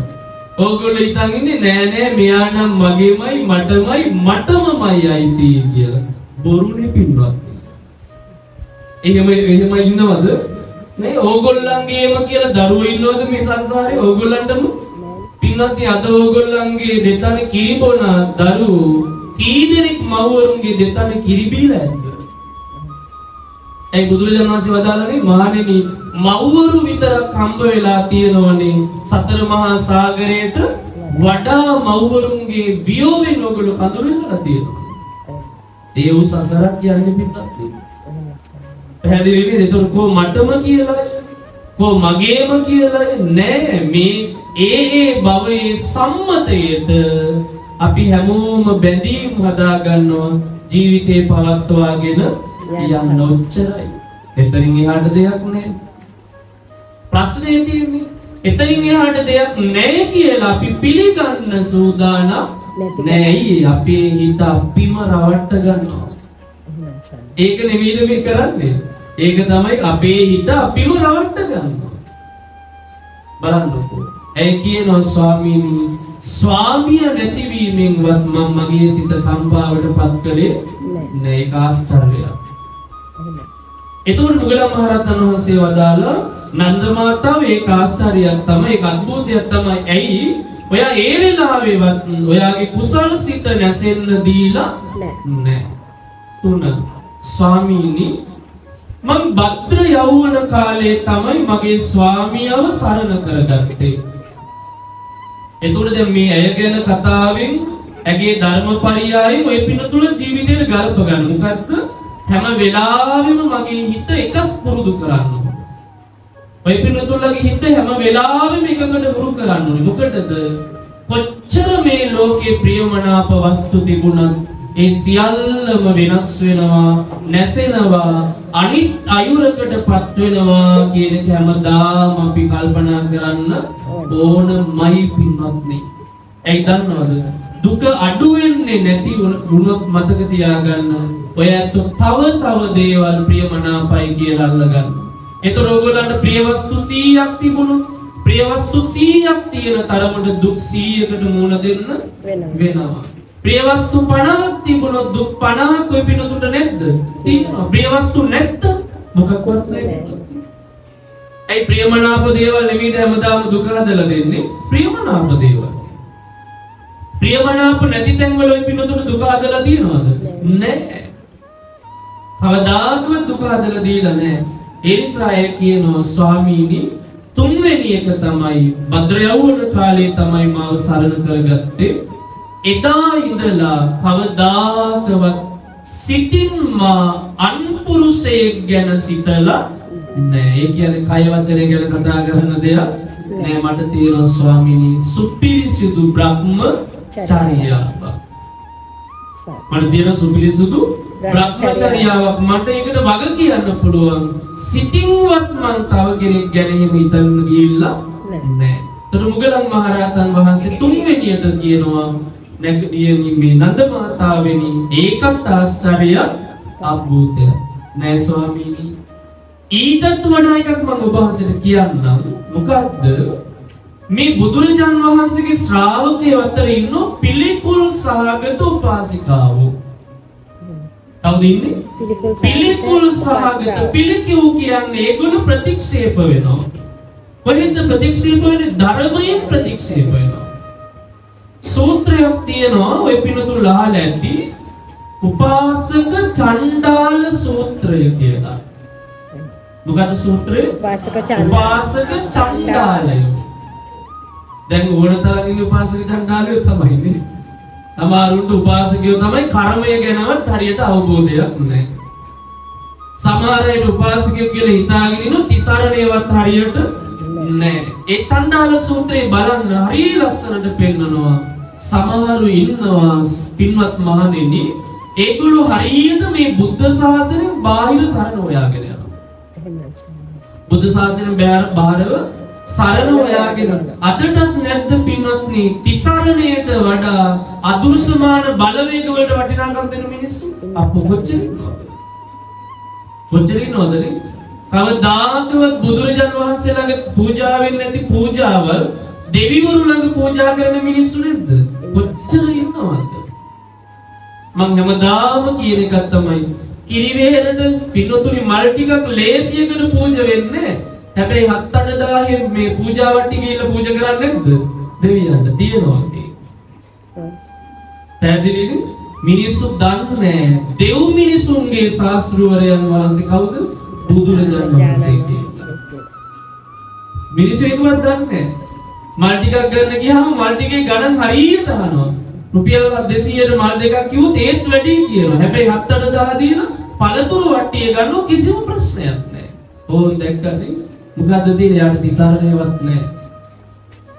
ඕගොල්ලෝ හිතන් ඉන්නේ නෑ මෙයා නම් මගේමයි මටමයි අයිති කියලා. බොරුනේ පින්වත්. එහෙම ඉන්නවද? මේ ඕගොල්ලන්ගේම කියලා දරුවෝ ඉන්නවද මේ සංසාරේ? ඕගොල්ලන්ටම පින්වත් අද ඕගොල්ලන්ගේ දෙතන කිරි බොන දරුවෝ කී දෙනෙක් මව්වරුන්ගේ දෙතන කිරි බීලා ඇද්ද? ඒ බුදුරජාණන් වහන්සේ වදාළනේ මහණෙනි මව්වරු විතරක් හම්බ වෙලා තියෙනවනේ සතර මහා සාගරයට වඩා මව්වරුන්ගේ වියෝවෙන් ඔයගොල්ලෝ කඳුරෙන්නලා තියෙනවා. ඒ උස සසරක් කියන්නේ පිටත්. පැහැදිලිද? ඒතර කො මටම කියලා කො මගේම කියලා නෑ. මේ ඒ භවයේ සම්මතයට අපි හැමෝම බැඳීම් හදා ගන්නවා ජීවිතේ පවත්වාගෙන යන්න උච්චරයි. එතනින් එහාට දෙයක් නැහැ. ප්‍රශ්නේ තියෙන්නේ එතනින් එහාට දෙයක් නැහැ කියලා අපි පිළිගන්න සූදානම් නැහැ. අපේ හිත අපිම රවට්ට ගන්නවා. ඒක නෙමෙයිද මේ කරන්නේ? ඒක තමයි අපේ හිත අපිම රවට්ට ගන්නවා. බලන්නකෝ. ඒ කියනවා ස්වාමීනි ස්වාමිය නැතිවීමෙන්වත් මම මගේ සිත කම්පාවට පත් කළේ නෑ. ඒක ආශ්චර්යයක්. එතකොට මුගලන් මහරහතන් වහන්සේ වදාලා නන්ද මාතාව ඒක ආශ්චර්යයක් තමයි, ඒක අద్භූතයක් තමයි. ඇයි? ඔයා ඒ වෙලාවේවත් ඔයාගේ කුසල සිත නැසෙන්න දීලා නෑ. තුන ස්වාමීනි මම භද්‍ර යෞවන කාලේ තමයි මගේ ස්වාමියව සරණ කරගත්තේ. එතකොට දැන් මේ ඇය ගැන කතාවෙන් ඇගේ ධර්මපරියායෙන් ඔය පින තුල ජීවිතේට ගල්ප ගන්න. මොකද්ද? හැම වෙලාවෙම මගේ හිත එකක් පුරුදු කරන්න. ඔය පින තුලගේ හිත හැම වෙලාවෙම එකකට හුරු කරන්න ඕනේ. මොකටද? කොච්චර මේ ලෝකේ ප්‍රියමනාප වස්තු තිබුණත් ඒ සියල්ලම වෙනස් වෙනවා, නැසෙනවා, අනිත් අයුරකටපත් වෙනවා කියන එක හැමදාම අපි කල්පනා කරන්න ඕනමයි පින්වත්නි. ඒ දන්නවද? දුක අඩු වෙන්නේ නැති වුණොත් මතක තියාගන්න. ඔයත් තව දේවල් ප්‍රියමනාපයි කියලා අල්ලගන්න. ඒතර ඕගොල්ලන්ට ප්‍රිය වස්තු 100ක් තිබුණොත් ප්‍රිය වස්තු 100ක් තියෙන තරමට දුක් 100කට මුහුණ දෙන්න වෙනවා. ප්‍රිය වස්තු 50ක් තිබුණොත් දුක් 50ක් ඔය පිටුට නැද්ද? තියෙනවා. ප්‍රිය වස්තු නැත්ද මොකක්වත් නැහැ. ඒ ප්‍රියමනාප දේවල් නෙමෙයි හැමදාම දුක හදලා දෙන්නේ. ප්‍රියමනාප දේවල්. ප්‍රියමනාප නැති තැන්වල ඔය පිටුට දුක හදලා තියෙනවද? නැහැ. කවදාකවත් දුක හදලා දීලා නැහැ. ඒ නිසා ඒ කියනවා ස්වාමීනි තුන්වෙනි එක තමයි භද්‍ර යෞවන කාලේ තමයි මාව සරණ කරගත්තේ. එදා ඉඳලා කවදාකවත් සිතින් මා අන්පුරුෂයෙක් ගැන සිතලා නෑ. ඒ කියන්නේ කය වචනය ගැන කතා කරන දෙයක් නෑ. මට තියෙනවා ස්වාමීනි සුපිරිසිදු බ්‍රහ්මචර්යාවක්. මට තියෙන සුපිරිසිදු බ්‍රහ්මචර්යාවක්. මට ඒකට වග කියන්න පුළුවන්. සිතින්වත් මං තව කෙනෙක් ගැන හිතන්න ගිහිල්ලා නෑ. තර මුගලන් මහරහතන් වහන්සේ තුන්වෙනියට කියනවා නැගියනි මේ නන්ද මාතාවෙනි ඒකත් ආශ්චර්යයක් අද්භූතයක් නෑ ස්වාමීනි. ඊටත් වඩා එකක් මම ඔබ වහන්සේට කියන්නම්. මොකද්ද? මේ බුදුරජාන් වහන්සේගේ ශ්‍රාවකයෝ අතර ඉන්න පිළිකුල් සහගත උපාසිකාවෝ. කවුද ඉන්නේ? පිළිකුල් සහගත. පිළිකුල් කියන්නේ ඒගොල්ලෝ ප්‍රතික්ෂේප වෙනවා. කොහෙන්ද ප්‍රතික්ෂේප වෙන්නේ? ධර්මයෙන් ප්‍රතික්ෂේප වෙනවා. සූත්‍රයක් තියෙනවා ඔය පිනතුරු අහලා ඇති උපාසක චණ්ඩාල සූත්‍රය කියලා. මොකද සූත්‍රය? උපාසක චණ්ඩාලය. දැන් ඕනතරම් ඉන්න උපාසක චණ්ඩාලයෝ තමයි ඉන්නේ. සමහරුන්ට උපාසකයෝ තමයි කර්මය ගැනවත් හරියට අවබෝධයක් නැහැ. සමහර අය උපාසකයෝ කියලා හිතාගෙන ඉන්න තිසරණේවත් හරියට නැහැ. ඒ චණ්ඩාල සූත්‍රය බලන්න හරිය ලස්සනට පෙන්නනවා. සමහරු ඉන්නවා පින්වත් මහණෙනි ඒගොල්ලෝ හරියට මේ බුද්ධ ශාසනයෙන් බාහිර සරණ හොයාගෙන යනවා. බුද්ධ ශාසනයෙන් බාහිරව සරණ හොයාගෙන අදටත් නැද්ද පින්වත්නි තිසරණයට වඩා අදුරුසමාන බලවේග වලට වටිනාකම් දෙන මිනිස්සු අපු කොච්චර ඉන්නවද? කවදාකවත් බුදුරජාන් වහන්සේ ළඟ පූජා වෙන්නේ නැති පූජාවල් දෙවිවරු ළඟ පූජා කරන මිනිස්සු නේද? කොච්චර ඉන්නවද? මම හැමදාම කියන එකක් තමයි කිරිවෙහෙරට පින්නතුනි මල් ටිකක් ලේසියකට පූජා වෙන්නේ. හැබැයි 7-8000 මේ පූජාවට ගිහිල්ලා පූජා කරන්නේ නැද්ද? දෙවියන්ට තියනවා ඒක. පැහැදිලිද? මිනිස්සු දන්නේ දෙව් මිනිසුන්ගේ ශාස්ත්‍රවරයන් වහන්සේ කවුද? බුදුරජාණන් වහන්සේ. මිනිස්සු ඒකවත් දන්නේ මල් ටිකක් ගන්න ගියාම මල් ටිකේ ගණන් හරියට අහනවා. රුපියල් 200ට මල් දෙකක් කිව්වොත් ඒත් වැඩි කියනවා. හැබැයි 7-8000 දීන පළතුරු වට්ටිය ගන්නව කිසිම ප්‍රශ්නයක් නැහැ. ඕන් දැක්කද? මොකද්ද තියෙන්නේ? යාට තිසරණේවත් නැහැ.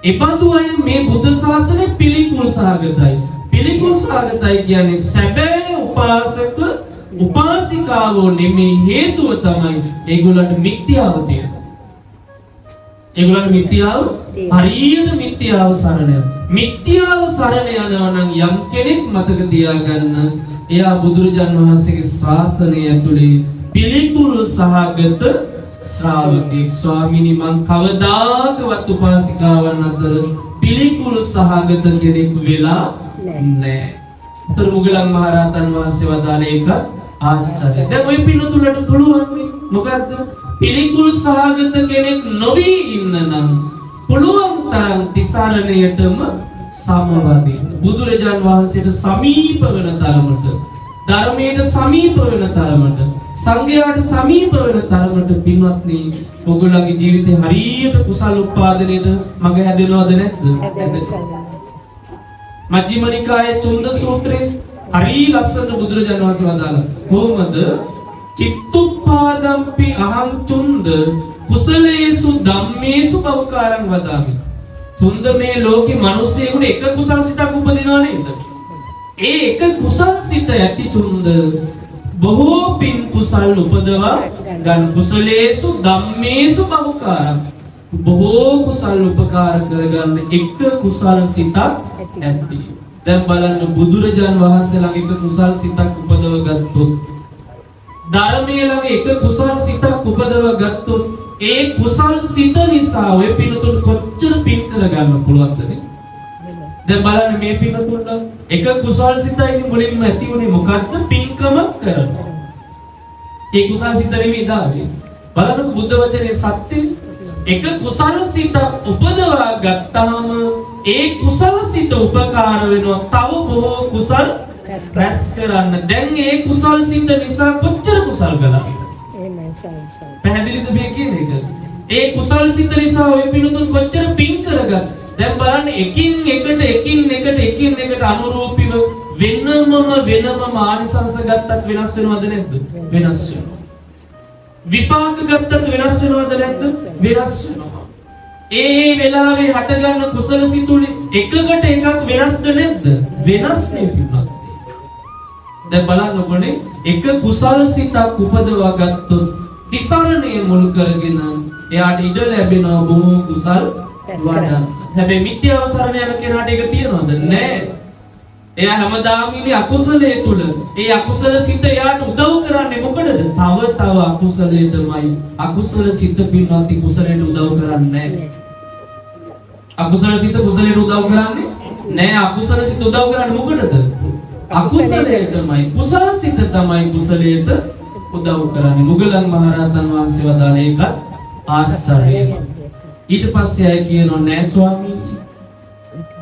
එබඳු අය මේ බුද්ධ ශාසනය පිළිකුල් සහගතයි. පිළිකුල් සහගතයි කියන්නේ සැබෑ උපාසක උපාසිකාවෝ නෙමේ හේතුව තමයි ඒගොල්ලන්ට මිත්‍යාව තියෙනවා. ඒගොල්ලන්ට මිත්‍යාව හරියට මිත්‍යාව සරණ යනවා. මිත්‍යාව සරණ යනවා නම් යම් කෙනෙක් මතක තියාගන්න එයා බුදුරජාන් වහන්සේගේ ශාසනය ඇතුලේ පිළිකුල් සහගත ශ්‍රාවකෙක්. ස්වාමීනි මං කවදාකවත් උපාසිකාවන් අතර පිළිකුල් සහගත කෙනෙක් වෙලා නැහැ. මුගලන් මහරහතන් වහන්සේ වදාළ එක ආශ්චර්යයි. දැන් ওই පිළිතුරට පුළුවන් මොකද්ද? පිළිකුල් සහගත කෙනෙක් නොවි ඉන්න නම් පුළුවන් තරම් තිසරණයටම සමවදින්න. බුදුරජාන් වහන්සේට සමීප වෙන තරමට, ධර්මයට සමීප වෙන තරමට, සංඝයාට සමීප වෙන තරමට පින්වත්නි ඔයගොල්ලන්ගේ ජීවිතේ හරියට කුසල උත්පාදනයේද මග හැදෙනවද නැද්ද? මජ්ක්‍ධිම නිකායේ චුන්ද සූත්‍රයේ හරි ලස්සන බුදුරජාණන් වහන්සේ වදාළා. කොහොමද? චිත්තුප්පාදම්පි අහං චුන්ද කුසලේසු ධම්මේසු බවකාරං වදාමි. චුන්ද මේ ලෝකේ මිනිස්සුන්ට එක කුසල් සිතක් උපදිනව නේද? ඒ එක කුසල් සිත ඇති චුන්ද බොහෝ පින් කුසල් උපදවා ගන්න. කුසලේසු ධම්මේසු බවකාරං බොහෝ කුසල් උපකාර කරගන්න එක කුසල් සිතක් ඇති. දැන් බලන්න බුදුරජාන් වහන්සේ ළඟ එක කුසල් සිතක් උපදව ගත්තොත්, ධර්මයේ ළඟ එක කුසල් සිතක් උපදව ගත්තොත් ඒ කුසල් සිත නිසා ඔය පිනතුන් කොච්චර පින් කරගන්න පුළුවන්ද නේ? දැන් බලන්න මේ පිනතුන් එක කුසල් සිතයි මුලින්ම ඇති වුණේ මොකද්ද? පින්කම කරනවා. ඒ කුසල් සිත නෙවෙයි දාවේ. බලන්න බුද්ධ වචනේ සත්‍ය. එක කුසල් සිතක් උපදවා ගත්තාම ඒ කුසල සිත උපකාර වෙනවා තව බොහෝ කුසල් රැස් කරන්න. දැන් ඒ කුසල් සිත නිසා කොච්චර කුසල් කළාද? පැහැදිලිද මේ කියන එක? ඒ කුසල් සිත නිසා ඔය පිනුතුන් කොච්චර පින් කරගත්. දැන් බලන්න එකින් එකට අනුරූපීව වෙනම ආනිසංස ගත්තත් වෙනස් වෙනවද නැද්ද? වෙනස් වෙනවා. විපාක ගත්තත් වෙනස් වෙනවද නැද්ද? වෙනස් වෙනවා. ඒ වෙලාවේ හට ගන්න කුසල සිතුනේ එකකට එකක් වෙනස්ද නැද්ද? වෙනස් නෙවෙයි. දැන් බලන්න ඕනේ එක කුසල සිතක් උපදවා ගත්තොත් තිසරණය මුල් කරගෙන එයාට ඉඩ ලැබෙනවා බොහෝ කුසල් වඩන්න. හැබැයි මිත්‍යාව සරණ යන කෙනාට ඒක තියනවද? නැහැ. එයා හැමදාම ඉන්නේ අකුසලයේ තුල. ඒ අකුසල සිත එයාට උදව් කරන්නේ මොකටද? තව අකුසලයටමයි. අකුසල සිත පින්වත් කුසලයට උදව් කරන්නේ නැහැ. අකුසල සිත කුසලයට උදව් කරන්නේ නැහැ. අකුසල සිත උදව් කරන්නේ මොකටද? අකුසලයටමයි. කුසල සිත තමයි කුසලයට උදව් කරන්නේ. මුගලන් මහරහතන් වහන්සේ වදාළ එක ආශ්චර්යයි. ඊට පස්සේ අය කියනවා නෑ ස්වාමීනි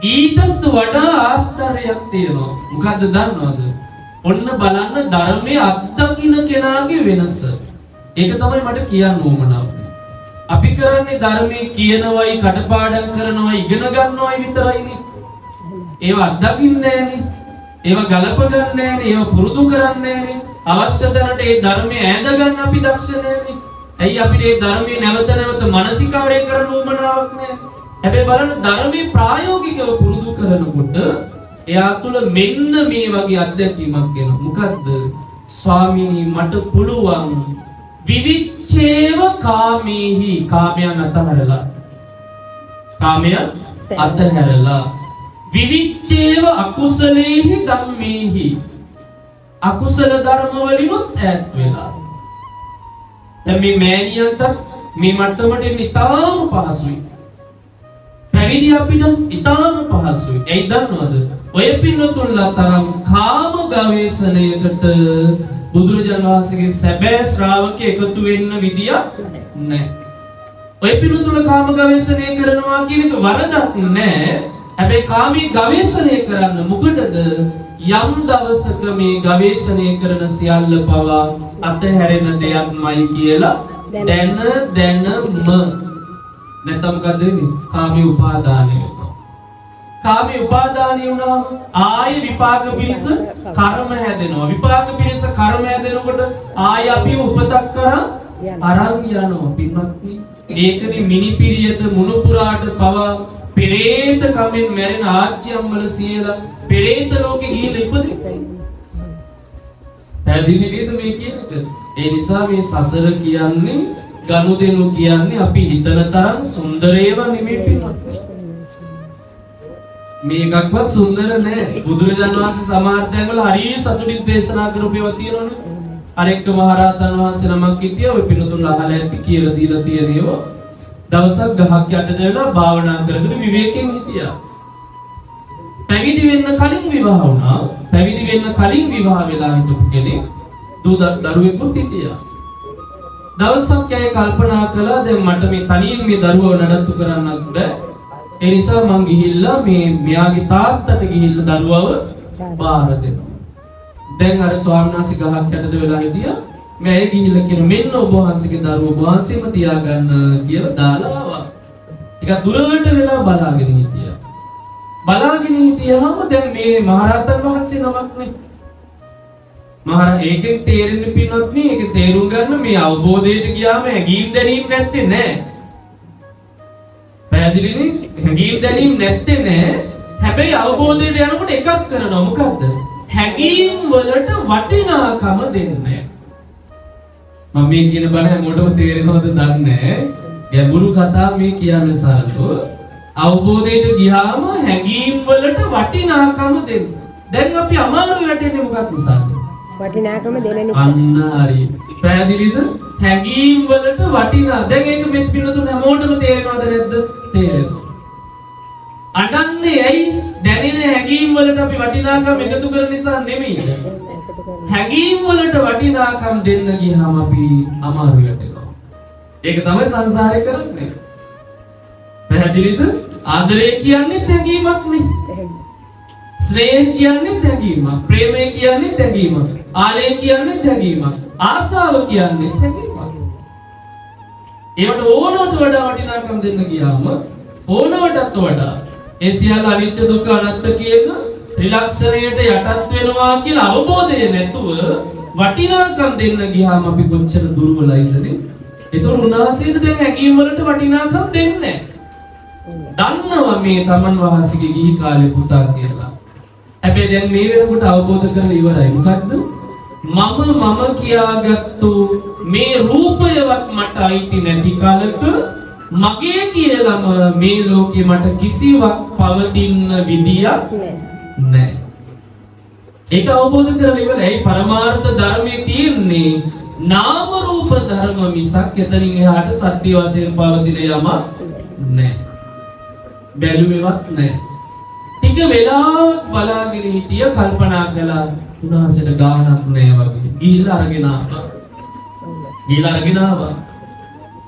ඊටත් වඩා ආශ්චර්යයක් තියෙනවා. මොකද්ද දන්නවද? ඔන්න බලන්න ධර්මයේ අත්දකින්න කෙනාගේ වෙනස. ඒක තමයි මට කියන්න ඕමනාව. අපි කරන්නේ ධර්මයේ කියනවයි, කටපාඩම් කරනවයි, ඉගෙන ගන්නවයි විතරයිනේ. ඒව අත්දකින්නේ නෑනේ. ඒව ගලප ගන්න නෑනේ. ඒව පුරුදු කරන්නේ නෑනේ. අවශ්‍ය තැනට ඒ ධර්මයේ ඈඳ ගන්න අපි දක්ෂ නෑනේ. ඇයි අපිට මේ ධර්මයේ නැවත නැවත මානසිකාරය කරන්න උවමනාවක් නෑ. හැබැයි බලන්න ධර්මයේ ප්‍රායෝගිකව පුරුදු කරනකොට එයා තුල මෙන්න මේ වගේ අත්දැකීමක් එනවා. මොකද්ද? ස්වාමීනි මට පුළුවන් විවිච්ඡේව කාමේහි කාමයන් අතහැරලා විවිච්ඡේව අකුසලේහි ධම්මේහි අකුසල ධර්ම වලිනුත් ඈත් වෙලා. දැන් මේ මෑණියන්ට මේ මට්ටමට එන්න ඉතාම පහසුයි. පැවිදි අපිට ඉතාම පහසුයි. ඒයි දන්නවද? ඔය පින්නතුන්ලා තරම් කාම ගවේෂණයකට බුදුරජාණන් වහන්සේගේ සැබෑ ශ්‍රාවකයෙ එකතු වෙන්න විදියක් නැහැ. ඔය පින්නතුන්ලා කාම ගවේෂණය කරනවා කියන එක වරදක් නැහැ. හැබැයි කාමී ගවේෂණය කරන්න මොකටද? යම් දවසක මේ ගවේෂණය කරන සියල්ල පවා අතහැරෙන දෙයක්මයි කියලා දැනම නැත්නම් මොකද වෙන්නේ? කාමී උපාදානය වෙනවා. කාමී උපාදානය වුණාම ආයේ විපාක පිණිස කර්ම හැදෙනවා. විපාක පිණිස කර්ම හැදෙනකොට ආයේ අපි උපතක් කරා අරන් යනවා. පින්වත්නි ඒකනේ මිනිපිරියට මුණුපුරාට පවා පෙරේත කමෙන් මැරෙන ආච්චි අම්මලා සියලා පෙරේත ලෝකෙ ගිහින් ඉපදින්නේ. පැහැදිලි නේද මේ කියන්නේ? ඒ නිසා මේ සසර කියන්නේ ගනුදෙනු කියන්නේ අපි හිතන තරම් සුන්දර ඒවා නෙමෙයි පිටත්. මේකක්වත් සුන්දර නෑ. බුදුරජාණන් වහන්සේ සමහර තැන්වල හරිය සතුටින් දේශනා කරපු ඒවා තියෙනවනේ. අර එක්ක මහරහතන් වහන්සේ නමක් හිටියා ඔය පිටුතුන් අහලා ඇති කියලා දීලා තියෙන ඒවා. දවසක් ගහක් යට දෙලා භාවනා කරගෙන විවේකයෙන් හිටියා. පැවිදි වෙන්න කලින් විවාහ වුණා. පැවිදි වෙන්න කලින් විවාහ වෙලා හිටපු කෙනෙක් දරුවෙකුත් හිටියා. දවසක් ඇය කල්පනා කළා දැන් මට මේ තනියෙන් මේ දරුවව නඩත්තු කරන්නත් බෑ. ඒ නිසා මං ගිහිල්ලා මේ මෙයාගේ තාත්තට ගිහිල්ලා දරුවව බාර දෙනවා. දැන් අර ස්වාමීන් වහන්සේ ගහක් යටද වෙලා හිටියා. මම ගිහිල්ලා කියන මෙන්න ඔබ වහන්සේගේ දරුවෝ ඔබ වහන්සේම තියාගන්න කියලා දාලා ආවා. ටිකක් දුරට වෙලා බලාගෙන හිටියා. බලාගෙන හිටියාම දැන් මේ මහරහතන් වහන්සේ නමක්නේ. ඒකෙන් තේරෙන්නේ පින්නත් නේ ඒක තේරුම් ගන්න මේ අවබෝධයට ගියාම හැඟීම් දැනීම් නැත්තේ නෑ. පැහැදිලිනේ? හැඟීම් දැනීම් නැත්තේ නෑ. හැබැයි අවබෝධයට යනකොට එකක් කරනවා මොකද්ද? හැඟීම් වලට වටිනාකම දෙන්නේ. මම මේ කියන බණ හැමෝටම තේරෙනවද දන්නේ නැහැ. ගැඹුරු කතා මේ කියන්නේ සාරතෝ. අවබෝධයට ගියාම හැඟීම් වලට වටිනාකම දෙන්න. දැන් අපි අමාරු වැටෙන්නේ මොකක් නිසාද? වටිනාකම දෙන නිසා. අන්න හරි. පැහැදිලිද? හැඟීම් වලට වටිනා. දැන් ඒක මෙත් පිනතුන හැමෝටම තේරෙනවද නැද්ද? තේරෙනවා. අඩන්නේ ඇයි? දැනෙන හැඟීම් වලට අපි වටිනාකම් එකතු කරන නිසා නෙමෙයි. හැඟීම් වලට වටිනාකම් දෙන්න ගියාම අපි අමාරු වෙනවා. ඒක තමයි සංසාරේ කරන්නේ. පැහැදිලිද? ආදරය කියන්නේ හැඟීමක් නේ. ස්නේහ කියන්නේ හැඟීමක්. ප්‍රේමය කියන්නේ හැඟීමක්. ආලය කියන්නේ හැඟීමක්. ආසාව කියන්නේ හැඟීමක්. ඒවට ඕනවට වඩා වටිනාකම් දෙන්න ගියාම ඕනවටත් වඩා ඒ සියල්ල අනිත්‍ය දුක්ඛ අනාත්ම කියන ත්‍රිලක්ෂණයට යටත් වෙනවා කියලා අවබෝධය නැතුව වටිනාකම් දෙන්න ගියාම අපි කොච්චර දුර්වලයිද? ඒතර උන්වහන්සේට දැන් හැඟීම් වලට වටිනාකම් දෙන්නේ නැහැ. දන්නවා මේ තමන් වහන්සේගේ ගිහි කාලේ පුතා කියලා. හැබැයි දැන් මේ වෙනකොට අවබෝධ කරලා ඉවරයි. මොකද්ද? මම කියාගත්තු මේ රූපයවත් මට අයිති නැති කාලක මගේ කියලාම මේ ලෝකේ මට කිසිවක් පවතින විදියක් නැහැ. ඒක අවබෝධ කරලා ඉවරයි. පරමාර්ථ ධර්මයේ තියෙන්නේ නාම රූප ධර්ම මිසක් එතනින් එහාට සත්‍ය වශයෙන් පවතින යමක් නැහැ. බැලුවේවත් නැහැ. ටික වෙලාවක් බලාගෙන හිටිය කල්පනා කළා උන්වහන්සේට ගානක් නැහැ වගේ. ගිහිල්ලා අරගෙන ආවා.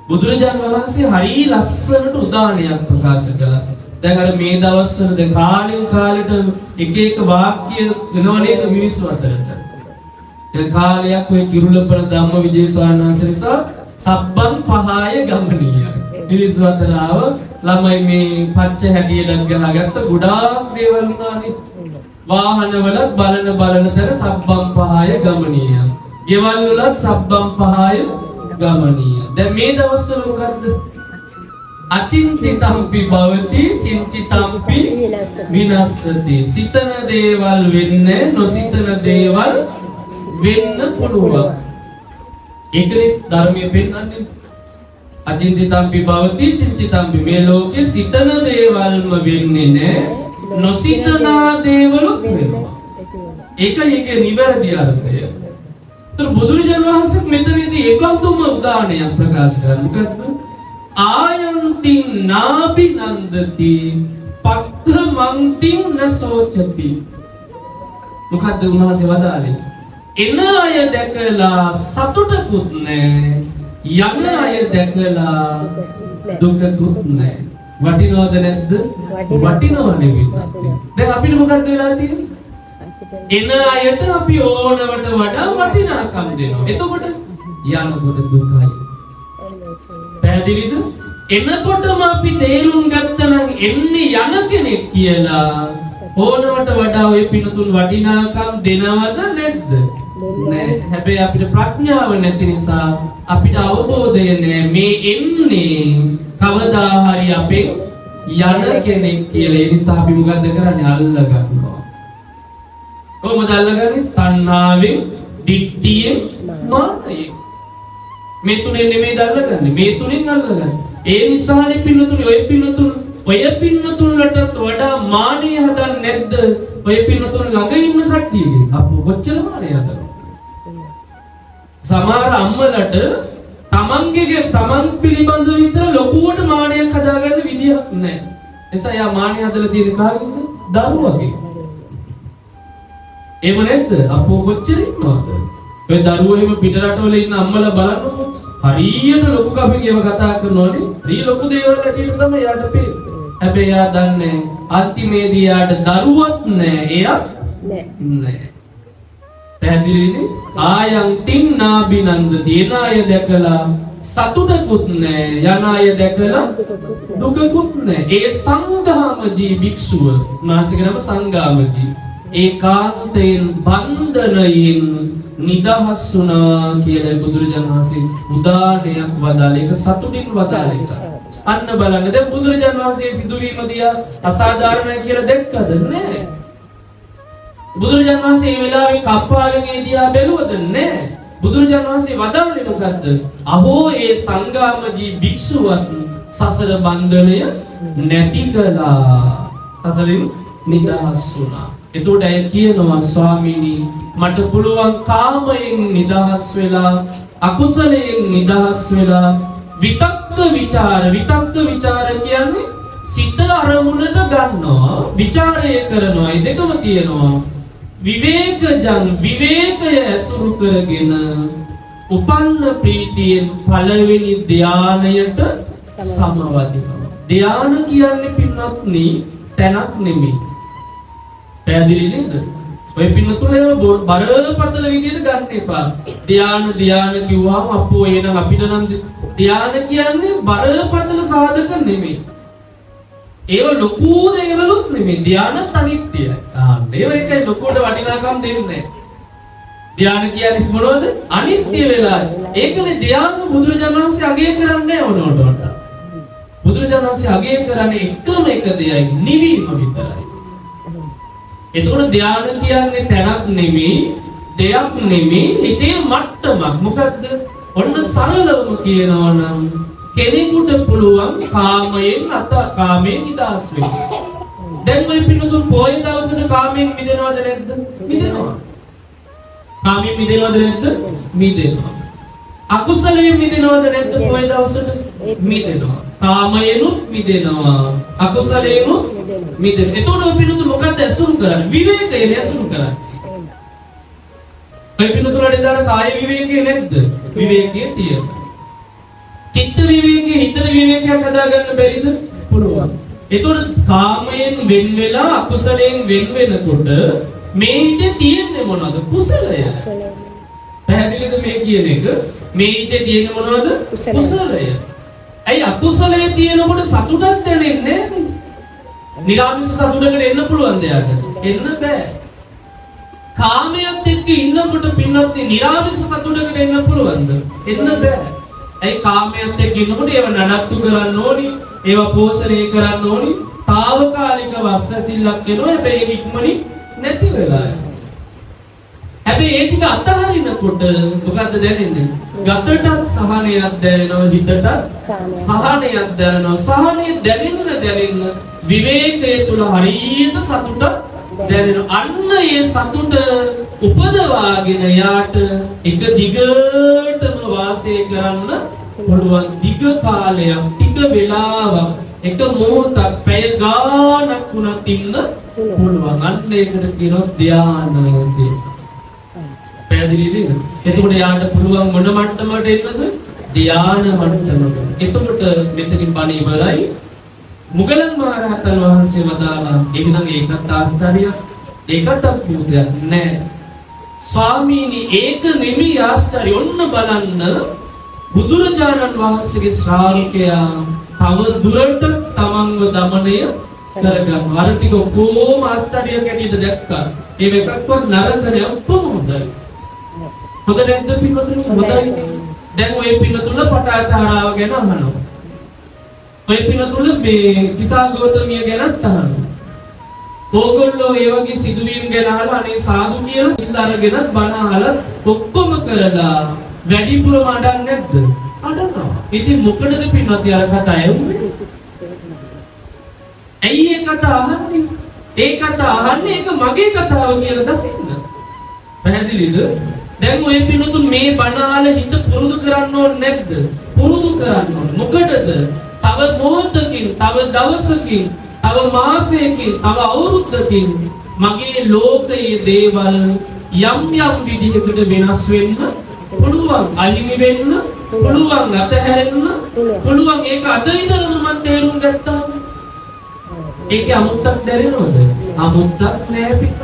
බුදුරජාණන් වහන්සේ හරිය ලස්සනට උදාහරණයක් ප්‍රකාශ කළා. දැන් අර මේ දවස්වල දැන් කාලෙන් කාලෙට එක වාක්‍ය එනවා නේද මිනිස්සු අතරට. දැන් කාලයක් ඔය කිරුළපන ධම්මවිජය ස්වාමීන් වහන්සේ නිසා සබ්බන් පහය ගමනීය. මිනිස්සු අතර ආව ළමයි මේ පච්ච හැටියට ගහගත්ත ගොඩාක් දේවල් වුණානේ. වාහනවලත් බලන තර සබ්බන් පහය ගමනීය. ගෙවල් වලත් සබ්බන් පහය ගමනීය. දැන් මේ දවස්වල මොකද්ද? අචින්තිතම්පි භවති චින්තිතම්පි විනස්සති. සිතන දේවල් වෙන්නේ නොසිතන දේවල් වෙන්න පුළුවන්. ඒකනේ ධර්මයේ පෙන්නන්නේ. අචින්තිතම්පි භවති චින්තිතම්පි. මේ ලෝකේ සිතන දේවල්ම වෙන්නේ නැහැ. නොසිතනා දේවලුත් වෙනවා. ඒකේ නිවැරදි අර්ථය. බුදුරජාණන් වහන්සේ මෙතනදී ඒකතුම උදාහරණයක් ප්‍රකාශ කරනවා. මොකද්ද? ආයන්තින් නාබිනන්දති පක්ඛමන්තින් නසෝචති. මොකද්ද උන්වහන්සේ වදාළේ? එන අය දැකලා සතුටකුත් නැහැ, යන අය දැකලා දුකකුත් නැහැ. වටිනවද නැද්ද? වටිනව නෙවෙයි. දැන් අපිට මොකද්ද වෙලා තියෙන්නේ? එන අයට අපි ඕනවට වඩා වටිනාකම් දෙනවා. එතකොට යනකොට දුකයි. පැහැදිලිද? එනකොටම අපි තේරුම් ගත්තනම් එන්නේ යන කෙනෙක් කියලා ඕනවට වඩා ඔය පිනතුන් වටිනාකම් දෙනවද නැද්ද? නෑ. හැබැයි අපිට ප්‍රඥාව නැති නිසා අපිට අවබෝධය නෑ මේ එන්නේ කවදා හරි අපෙන් යන කෙනෙක් කියලා. ඒ නිසා අපි මොකද කරන්නේ? අල්ල ගන්නවා. කොහොමද අල්ලගන්නේ? තණ්හාවෙන්, දිට්ඨියෙන්, මානෙන්. මේ තුනේ නෙමෙයි අල්ලගන්නේ. මේ තුنين අල්ලගන්නේ. ඒ නිසානේ පින්නතුනි ඔය පින්නතුන්ලටත් වඩා මානෙ හදන්නේ නැද්ද? ඔය පින්නතුන් ළඟ ඉන්න කට්ටියගේ. අපෝ කොච්චර මානෙ හදනවා. සමහර අම්මලට තමන් පිළිබඳව විතර ලොකුවට මානයක් හදාගන්න විදියක් නැහැ. එසා යා මානය හදලා තියෙන කාගෙන්ද? දරුවගේ. එහෙම නැද්ද? අපෝ කොච්චර ඉන්නවද? ඔය දරුවෝ එහෙම පිට රටවල ඉන්න අම්මලා බලන්නකො. හරියට ලොකු කපිකේම කතා කරනෝනේ. හරි ලොකු දේවල් ඇටියට තමයි යාට පේන්නේ. හැබැයි යා දන්නේ අන්තිමේදී යාට දරුවත් නැහැ. එයා නැහැ. පැහැදිලිද? ආයන් තින්නා බිනන්දති. එන අය දැකලා සතුටකුත් නැහැ, යන අය දැකලා දුකකුත් නැහැ. ඒ සංගාමජී භික්ෂුව, මාසික නම සංගාමජී, ඒකාන්තයෙන් බන්ධනයෙන් නිදහස් වුණා කියලා බුදුරජාණන් වහන්සේ උදාහරණයක් වදාළේ. ඒක සතුටින් වදාළේ. අන්න බලන්න දැන් බුදුරජාණන් වහන්සේ සිදුවීම දිහා අසාධාරණයි කියලා දැක්කද? නැහැ. බුදුරජාණන් වහන්සේ මේ වෙලාවේ කප්පාරගේ දිහා බැලුවද? නැහැ. බුදුරජාණන් වහන්සේ වදාළේ මොකද්ද? අහෝ ඒ සංගාමජී භික්ෂුවත් සසර බන්ධනය නැති කළා. සසරින් නිදහස් වුණා. එතකොට ඇය කියනවා ස්වාමීනි මට පුළුවන් කාමයෙන් නිදහස් වෙලා, අකුසලයෙන් නිදහස් වෙලා, විතක්ක විචාර කියන්නේ සිත අරමුණට ගන්නවා, විචාරය කරනවා. ඒ දෙකම තියෙනවා. විවේකය ඇසුරු කරගෙන උපන්න ප්‍රීතියෙන් පළවෙනි ධානයට සමවදිනවා. ධාන කියන්නේ පින්වත්නි තැනක් නෙමෙයි. පැහැදිලි නේද? ඔය පින්නතුලේ බරපතල විදිහට ගන්න එපා. ධාන කිව්වම අපෝ එනං අපිට නම් ධාන කියන්නේ බරපතල සාධක නෙමෙයි. ඒව ලොකු දේවලුත් නෙමෙයි. ධානත් අනිත්‍යයි. ඒකයි ලොකුට වටිනාකම් දෙන්නේ. ධාන කියන්නේ මොනවද? අනිත්‍ය වෙලා. ඒකනේ ධාන බුදුරජාණන් වහන්සේ අගය කරන්නේ ඕනෝට වඩා. බුදුරජාණන් වහන්සේ අගය කරන්නේ එකම එක දෙයයි, නිවීම විතරයි. එතකොට ධාන කියන්නේ තැනක් නෙමෙයි, දෙයක් නෙමෙයි, හිතේ මට්ටමක්. මොකද්ද? ඔන්න සරලවම කියනවා නම් කෙනෙකුට පුළුවන් කාමයෙන් නිදහස් වෙන්න. දැන් මේ පිටුතුන් පොය දවසට කාමයෙන් මිදෙනවද නැද්ද? මිදෙනවා. කාමයෙන් මිදෙනවද නැද්ද? මිදෙනවා. අකුසලයෙන් මිදෙනවද නැද්ද? පොය දවසට මිදෙනවා. කාමයෙන්ුත් මිදෙනවා, අකුසලයෙන්ුත් මිදෙනවා. එතකොට ඔය පිටුතුන් මොකක්ද ඇසුරු කරන්නේ? විවේකයෙන් ඇසුරු කරන්නේ. ඔය පිටුතුන්ට දාන කාය විවේකයේ නැද්ද? විවේකයේ තියෙනවා. චිත්ත විවේකයේ හිතේ විවේකයක් හදාගන්න බැරිද? පුළුවන්. එතකොට කාමයෙන් වෙන් වෙලා අකුසලයෙන් වෙන් වෙනකොට මේ හිතේ තියෙන්නේ මොනවද? කුසලය. පැහැදිලිද මේ කියන එක? මේ හිතේ තියෙන්නේ මොනවද? කුසලය. ඇයි අකුසලයේ තියෙනකොට සතුටක් දැනෙන්නේ නැහැ? නිරාමිෂ සතුටකට එන්න පුළුවන් දෙයක්. එන්න බෑ. කාමයට එක්ක ඉන්නකොට පින්නත් නිරාමිෂ සතුටකට එන්න පුළුවන්ද? එන්න බෑ. ඇයි කාමයට එක්ක ඉන්නකොට ඒව නඩත්තු කරන්න ඕනි, ඒවා පෝෂණය කරන්න ඕනි, తాවකාලික වස්සසිල්ලක් වෙනවා. හැබැයි ඒක ඉක්මනින් නැති වෙලා යනවා. හැබැයි ඒ ටික අතහරිනකොට මොකද්ද දැනෙන්නේ? ගතටත් සහනයක් දැනෙනවා, හිතටත් සහනයක් දැනෙනවා. සහනය දැනෙන්න විවේකයේ තුල හරියට සතුට දැනෙනවා. අන්න ඒ සතුට උපදවාගෙන යාට එක දිගටම වාසය කරන්න පුළුවන්. දිග කාලයක්, ටික වෙලාවක්, එක මොහොතක්, පැය ගාණක් වුණත් ඉන්න පුළුවන්. අන්න ඒකට කියනවා ධානය කියලා. පැහැදිලිද? එතකොට යාට පුළුවන් මොන මට්ටමකට එන්නද? ධාන මට්ටමකට. එතකොට මෙතනින් පණ ඉවරයි. මුගලන් මහරහතන් වහන්සේ වදාළා එහෙනම් ඒකත් ආශ්චර්යයක්, ඒකත් අద్භූතයක් නෑ. ස්වාමීනි ඒක නෙමෙයි ආශ්චර්ය. ඔන්න බලන්න බුදුරජාණන් වහන්සේගේ ශ්‍රාවකයා තව දුරට තමන්ව দমনය කරගන්න. අර ටික කොහොම ආශ්චර්යයක් ඇටියට දැක්කා. ඒ එකක්වත් නරක නෑ, ඔක්කොම හොඳයි. හොඳ නැද්ද පිටුතුනි? හොඳයි. දැන් ඔය පිටුතුන පටාචාරාව ගැන අහනවා. ඔය පිනතුල මේ විසාල ගෞතමිය ගැනත් අහනවා. ඕගොල්ලෝ ඒ වගේ සිදුවීම් ගැන අහලා අනේ සාදු කියලා ඉඳ අරගෙන බණ අහලා ඔක්කොම කරලා වැඩිපුර මඩන්නේ නැද්ද? අඬනවා. ඉතින් මොකටද පින්වත් යාර කතා ඇහුවේ? ඇයි ඒ කතා අහන්නේ? ඒ කතා අහන්නේ ඒක මගේ කතාව කියලා දකින්න. පැහැදිලිද? දැන් ඔය පින්වතුන් මේ බණ අහලා හිත පුරුදු කරන්න ඕනේ නැද්ද? පුරුදු කරන්න ඕනේ. මොකටද? තව මොහොතකින්, තව දවසකින්, තව මාසයකින්, තව අවුරුද්දකින් මගේ ලෝකයේ දේවල් යම් යම් විදිහකට වෙනස් වෙන්න පුළුවන්. අහිමි වෙන්න පුළුවන්, අතහැරෙන්න පුළුවන්. ඒක අද ඉඳලම මම තේරුම් ගත්තා. ඒකේ අමුත්තක් දැනෙනවද? අමුත්තක් නෑ පිටත්.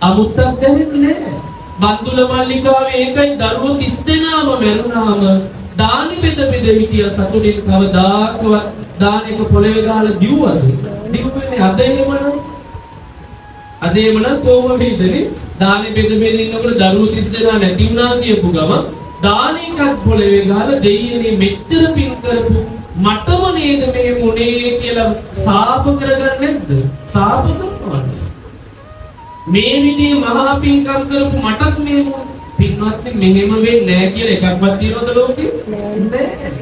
අමුත්තක් දැනෙන්නේ නෑ. බන්දුල මල්ලිකාවේ ඒකයි දරුවෝ 30 දෙනාම මැරුණාම දානි බෙද බෙද හිටිය සතුටින් කවදාකවත් දාන එක පොළවේ ගහලා දිව්වද? දිව්වෙන්නේ අද එහෙමනම්. අද එහෙමනම් කොහොම වෙයිදනේ? දානි බෙද බෙද ඉන්නකොට දරුවෝ 30 දෙනා නැති වුණා කියපු ගම දාන එකක් පොළවේ ගහලා දෙයියනේ මෙච්චර පින් කරපු මටම නේද මේ මොනේ කියලා සාප කරගන්නේ නැද්ද? සාප කරනවද? මේ විදිහේ මහා පින්කම් කරපු මටත් මේ පින්වත්නි මෙහෙම වෙන්නේ නැහැ කියලා එකක්වත් තියනවද ලෝකේ? නැහැ.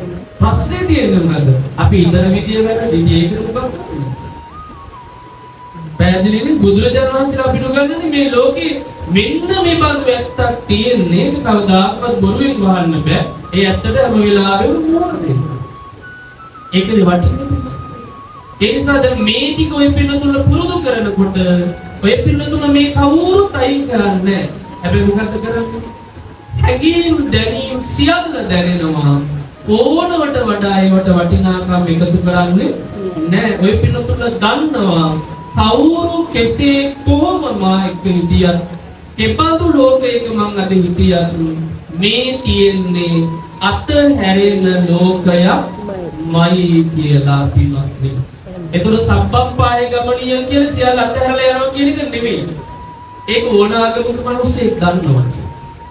ප්‍රශ්නේ තියෙන්නේ මොකද? අපි ඉඳන විදිය වැරදි. ඒක මොකක්ද? පැහැදිලිනේ බුදුරජාණන් වහන්සේ අපිට උගන්වන්නේ මේ ලෝකේ මෙන්න මේ බඳු ඇත්තක් තියෙන්නේ කවදාකවත් බොරුවෙන් වහන්න බෑ. ඒ ඇත්තට හැම වෙලාවෙම මොනවද දෙන්නේ? ඒකේ වටින්නේ. ඒ නිසා දැන් මේ ටික ඔය පින්නතුල පුරුදු කරනකොට ඔය පින්නතුල මේ කවුරුත් අයින් කරන්නේ නැහැ. හැබැයි මොකද කරන්නේ? හැඟීම් දැනීම් සියල්ල දැනෙනවා. ඕනවට වඩා ඒවට වටිනාකම් එකතු කරන්නේ නැහැ. ඔය පින්නතුල දන්නවා කවුරු කෙසේ කොහොම මායික විදියට එපතු ලෝකයක මං අද හිටියත් මේ තියෙන්නේ අතහැරෙන ලෝකයක්මයි කියලා පින්වත්නි. ඒතර සබ්බම්පාය ගමනිය කියන්නේ සියල්ල අතහැරලා යනවා කියන එක නෙමෙයි. ඒක ඕනාගමක මිනිස්සෙක් දන්නවා.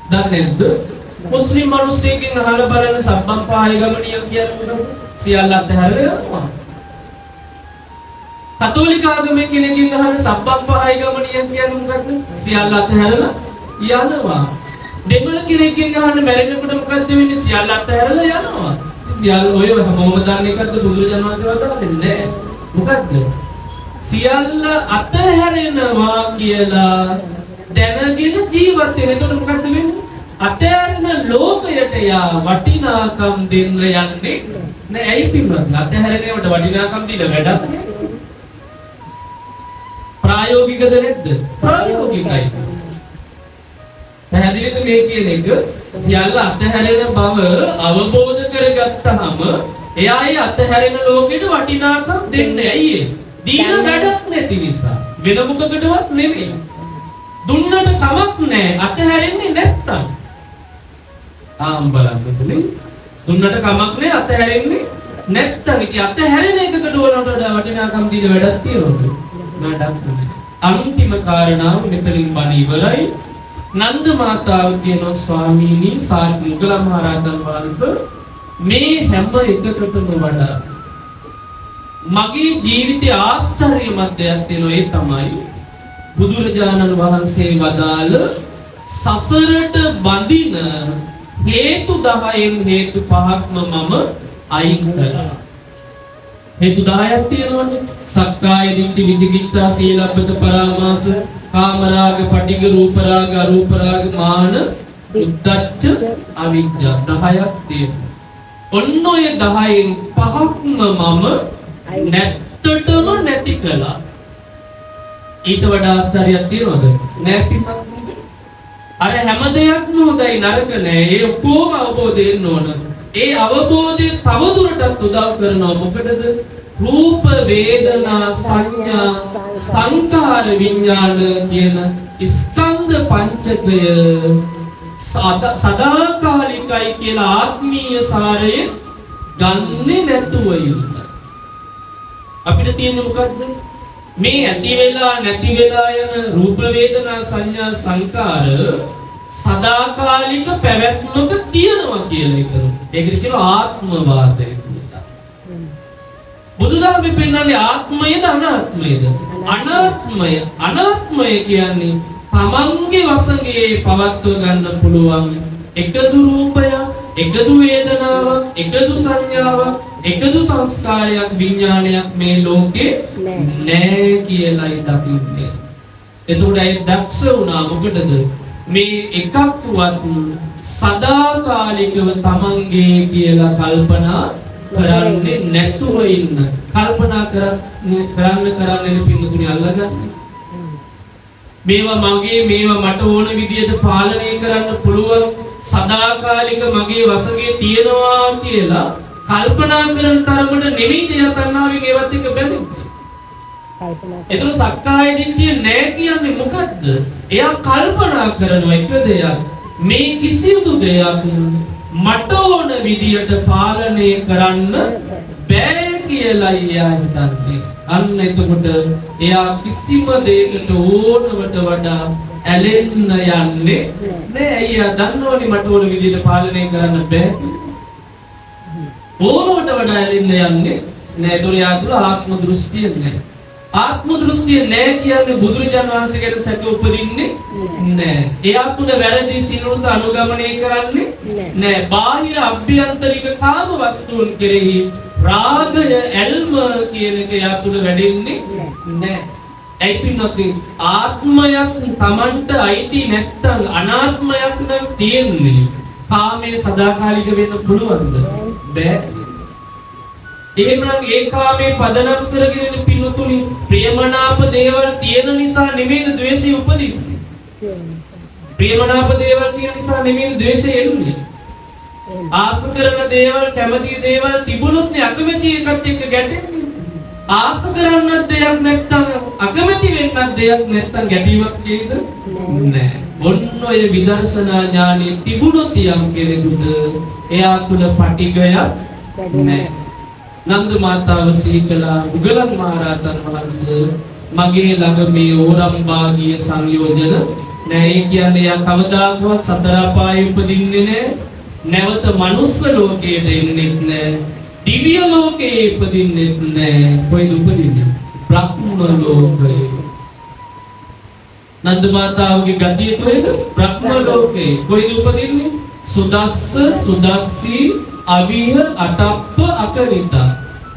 දන්නේ නැද්ද? මුස්ලිම් මිනිස්සෙක්ගෙන් අහලා බලන්න සබ්බම්පාය ගමනිය කියන්නේ සියල්ල අතහැරලා යනවා. කතෝලික ආගමේ කෙනෙක්ගෙන් අහන සබ්බම්පාය ගමනිය කියන්නේ මොකක්ද? සියල්ල අතහැරලා යනවා. දෙමළ කෙනෙක්ගෙන් අහන මැරෙනකොට මොකද්ද වෙන්නේ? සියල්ල අතහැරලා යනවා. සියල්ල ඔය හැමෝම දන්න එකක්ද බුදුරජාණන් වහන්සේ වදාළේ නැහැ. මොකද්ද? සියල්ල අතහැරෙනවා කියලා දැනගෙන ජීවත් වෙන. එතකොට මොකද්ද වෙන්නේ? අතහැරෙන ලෝකයට යා වටිනාකම් දෙන්න යන්නේ නෑ. ඇයි පින්වත්නි? අතහැරෙනවට වටිනාකම් දීලා වැඩක් නෑ. ප්‍රායෝගිකද නැද්ද? ප්‍රායෝගිකයි. පැහැදිලිද මේ කියන එක? සියල්ල අතහැරෙන බව අවබෝධ කරගත්තාම එයා ඒ අතහැරෙන ලෝකෙට වටිනාකම් දෙන්නේ. ඇයි ඒ? දීලා වැඩක් නැති නිසා. වෙන මොකකටවත් නෙමෙයි. දුන්නට කමක් නැහැ. අතහැරෙන්නේ නැත්තම්. බලන්නකනේ. දුන්නට කමක් නැහැ අතහැරෙන්නේ නැත්තම්. ඉතින් අතහැරෙන එකකට වලට වටිනාකම් දීලා වැඩක් තියනවද? අන්තිම කාරණාව මෙතනින් බණ ඉවරයි. නන්ද මාතාව කියනවා ස්වාමීනි මුගලන් මහරහතන් වහන්සේ මේ හැම එකකටම වඩා මගේ ජීවිතයේ ආශ්චර්යමත් දෙයක් තියෙනවා. ඒ තමයි බුදුරජාණන් වහන්සේ වදාළ සසරට බඳින හේතු 10න් හේතු 5ක්ම මම අයින් කළා. හේතු 10ක් තියෙනවනේ. සක්කාය දිට්ඨි විචිකිච්ඡා සීලබ්බත පරාමාස කාමරාග පටිඝ රූපරාග අරූපරාග මාන උද්ධච්ච අවිජ්ජා 10ක් තියෙනවා. ඔන්න ඔය 10න් 5ක්ම මම නැත්තටම නැති කළා. ඊට වඩා ආශ්චර්යයක් තියෙනවද? නෑ පිටත්. අර හැම දෙයක්ම හොඳයි නරක නෑ. ඒ ඔක්කොම අවබෝධයෙන් ඕන. ඒ අවබෝධය තවදුරටත් උදව් කරනවා. මොකටද? රූප වේදනා සංඥා සංකාර විඥාන කියන ස්කන්ධ පංචකය සදාකාලිකයි කියලා ආත්මීය සාරය ගන්නේ නැතුව ඉන්න. අපිට තියෙන්නේ මොකද්ද? මේ ඇති වෙලා නැති වෙලා යන රූප වේදනා සංඥා සංකාර සදාකාලික පැවැත්මක තියෙනවා කියලා හිතනවා. ඒකට කියනවා ආත්මවාදය කියලා. බුදුදහමේ පෙන්වන්නේ ආත්මයද අනාත්මයද? අනාත්මය කියන්නේ තමන්ගේ වශයෙන් පවත්ව ගන්න පුළුවන් එකදු රූපය, එකදු වේදනාව, එකදු සංඥාව, එකදු සංස්කාරයක්, විඥානයක් මේ ලෝකේ නැහැ කියලායි දකින්නේ. එතකොට ඒ දක්ෂ වුණා මොකටද? මේ එකක්වත් සදාකාලිකව තමන්ගේ කියලා කල්පනා කරන්නේ නැතුව ඉන්න. කල්පනා කරන්න පින්නතුනි අල්ලගන්න. මේවා මගේ, මේවා මට ඕන විදියට පාලනය කරන්න පුළුවන්, සදාකාලික මගේ වශයෙන් තියනවා කියලා කල්පනා කරන තරමට නෙමෙයි යතනාවෙන් ඒවත් එක්ක බැඳෙන්නේ. ඒතර සක්කාය දිට්ඨිය නෑ කියන්නේ මොකද්ද? එයා කල්පනා කරන එක දෙයක්, මේ කිසිදු දෙයක් මට ඕන විදියට පාලනය කරන්න බෑ කියලා එයා හිතන්නේ. අන්න එතකොට එයා කිසිම දෙයකට ඕනවට වඩා ඇලෙන්න යන්නේ නෑ. එයා දන්නවනේ මට ඕන විදියට පාලනය කරන්න බෑ. ඕනවට වඩා ඇලෙන්න යන්නේ නෑ. ඒතොර එයා තුල ආත්ම දෘෂ්ටිය නෑ. ආත්ම දෘෂ්ටිය නෑ කියන්නේ බුදුරජාණන් වහන්සේට සැක උපදින්නේ නෑ. එයා තුල වැරදි සිනුරුත අනුගමනය කරන්නේ නෑ. බාහිර අභ්‍යන්තරික කාම වස්තුන් කෙරෙහි රාගය, ඇල්ම කියන එක එයා තුල වැඩෙන්නේ නෑ. ඒ පින්නොත් ආත්මයක් Tamanට අයිති නැත්තම් අනාත්මයක් නම් තියෙන්නේ. කාමයේ සදාකාලික වෙන්න පුළුවන්ද? බෑ. එහෙමනම් ඒ කාමයේ පදනම් කරගෙන පින්නතුනි ප්‍රියමනාප දේවල් තියෙන නිසා නෙමෙයි ද්වේෂය උපදින්නේ. ප්‍රියමනාප දේවල් තියෙන නිසා නෙමෙයි ද්වේෂය එන්නේ. ආස කරන දේවල්, කැමති දේවල් තිබුණොත් නේ අකමැති එකත් එක්ක ගැටෙන්නේ. ආස කරන්නත් දෙයක් නැත්තම්, අකමැති වෙන්නත් දෙයක් නැත්තම් ගැටීමක් කියේද? නෑ. ඔන්න ඔය විදර්ශනා ඥානෙ තිබුණොත් යම් කෙනෙකුට එයා තුල පටිඝයක් නෑ. නන්ද මාතාව සීකලා උගලන් මහරහතන් වහන්සේ මගේ ළඟ මේ ඕරම්බාගිය සංයෝජන නැහැ කියන්නේ යා කවදාකවත් සතර අපායේ උපදින්නේ නැහැ. නැවත මනුස්ස ලෝකයට එන්නේ නැහැ. දිව්‍ය ලෝකයේ උපදින්නේ නැහැ. කොයිද උපදින්නේ? බ්‍රහ්ම ලෝකයේ. නන්ද මාතාවගේ ගතිය කොහෙද? බ්‍රහ්ම ලෝකයේ. කොයිද උපදින්නේ? සුදස්ස, සුදස්සී, අවිහ, අතප්ප, අකරිතා.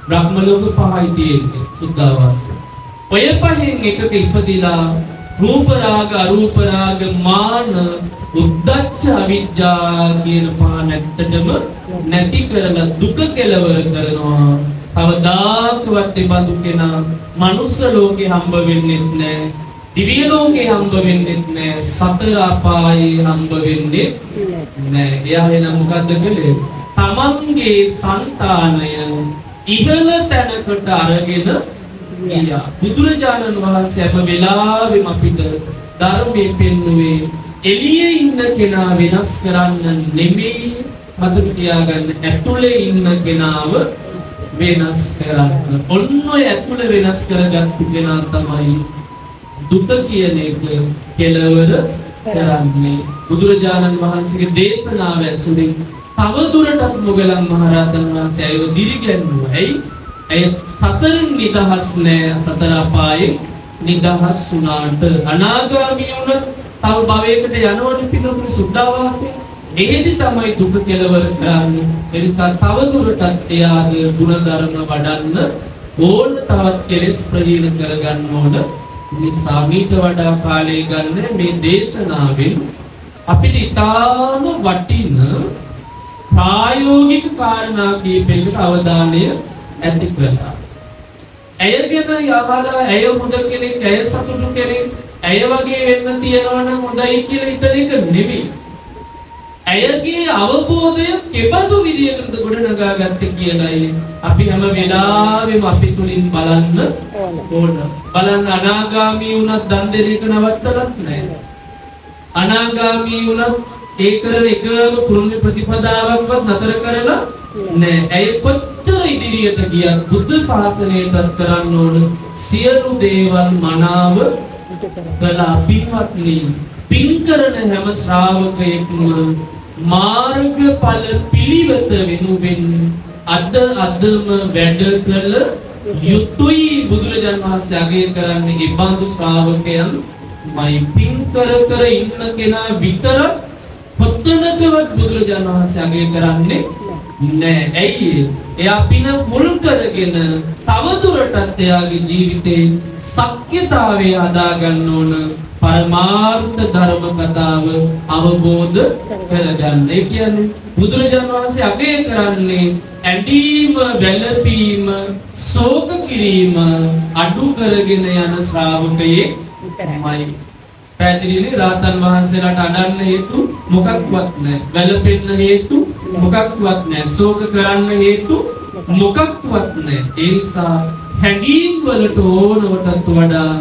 බ්‍රහ්ම ලෝක පහයි තියෙන්නේ සුද්ධාවාස. ඔය පහෙන් එකක ඉපදිලා රූප රාග, අරූප රාග, මාන, උද්ධච්ච, අවිජ්ජා කියන පහ නැත්තටම නැති කරලා දුක කෙලවර කරනවා. කවදාකවත් ඒ බඳු කෙනා මනුස්ස ලෝකේ හම්බ වෙන්නේ නැහැ. දිව්‍ය ලෝකේ හම්බ වෙන්නේ නැහැ. සතර අපායේ හම්බ වෙන්නේ නැහැ. එයා එනම් මොකද්ද කළේ? තමන්ගේ సంతානය ඉහළ තැනකට අරගෙන ගියා. බුදුරජාණන් වහන්සේ හැම වෙලාවෙම අපිට ධර්මයේ පෙන්වුවේ එළියේ ඉන්න කෙනා වෙනස් කරන්න නෙමෙයි, මතක තියාගන්න ඇතුලේ ඉන්න කෙනාව වෙනස් කරන්න. ඔන්න ඔය ඇතුලේ වෙනස් කරගත්තු කෙනා තමයි දුක කියන එක කෙලවර කරන්නේ. බුදුරජාණන් වහන්සේගේ දේශනාව ඇසුරින් තව දුරටත් මොගලන් මහරහතන් වහන්සේ අයව දිරිගැන්වුවා. ඇයි සසරින් නිදහස් නෑ, සතර අපායේ නිදහස් වුණාට අනාගාමී වුණ තව භවයකට යනවනේ පිටුපුරු සුද්ධාවාසයේ. එහෙදි තමයි දුක කෙලවර කරන්නේ. ඒ නිසා තව දුරටත් එයාගේ ගුණධර්ම වඩන්න ඕන, තවත් කෙලෙස් ප්‍රහීන කරගන්න ඕන. නිසා මීට වඩා කාලය ගන්න මේ දේශනාවෙන් අපිට ඊටාම වටින ප්‍රායෝගික කාරණා කීපයකට අවධානය ඇති කරලා. ඇය ගැන යහලා, ඇය හොඳ කෙනෙක්, ඇය සතුටු කෙනෙක්, ඇය වගේ වෙන්න තියනවා නම් හොඳයි කියලා හිතන එක නෙමෙයි. ඇයගේ අවබෝධය කෙබඳු විදියකටද ගොඩනගා ගත්තේ කියලායි අපි හැම වෙලාවෙම අපි තුලින් බලන්න ඕන. බලන්න අනාගාමී වුණත් දන් දෙන එක නවත්තලත් නැහැ. අනාගාමී වුණත් ඒ කරන එකම පුරුණි ප්‍රතිපදාවක්වත් නතර කරලා නෑ. ඇයි කොච්චර ඉදිරියට ගියත් බුද්ධ ශාසනයට කරන්න ඕන සියලු දේවල් මනාව කළා. පින්වත්නි, පින් කරන හැම ශ්‍රාවකයෙක්ම මාර්ගඵල පිළිවෙත වෙනුවෙන් අදම වැඩ කළ යුතුයි බුදුරජාණන් වහන්සේ අගය කරන්නේ ඒ බඳු ශ්‍රාවකයන් මයි පින් කර කර ඉන්න කෙනා විතර පොතනකවත් බුදුරජාණන් වහන්සේ අගය කරන්නේ නෑ. ඇයි? එයා පින මුල් කරගෙන තවදුරටත් එයාගේ ජීවිතේ සත්‍යතාවය හදා ගන්න ඕන. පරමාර්ථ ධර්ම කතාව අවබෝධ කරගන්න. ඒ කියන්නේ බුදුරජාණන් වහන්සේ අගය කරන්නේ ඇඬීම, වැළපීම, ශෝක කිරීම අඩු කරගෙන යන ශ්‍රාවකයෙක් විතරයි. පැහැදිලිනේ? රාතන් වහන්සේලාට අඬන්න හේතු මොකක්වත් නැහැ. වැළපෙන්න හේතු මොකක්වත් නැහැ. ශෝක කරන්න හේතු මොකක්වත් නැහැ. ඒ නිසා හැඟීම් වලට ඕනවටත් වඩා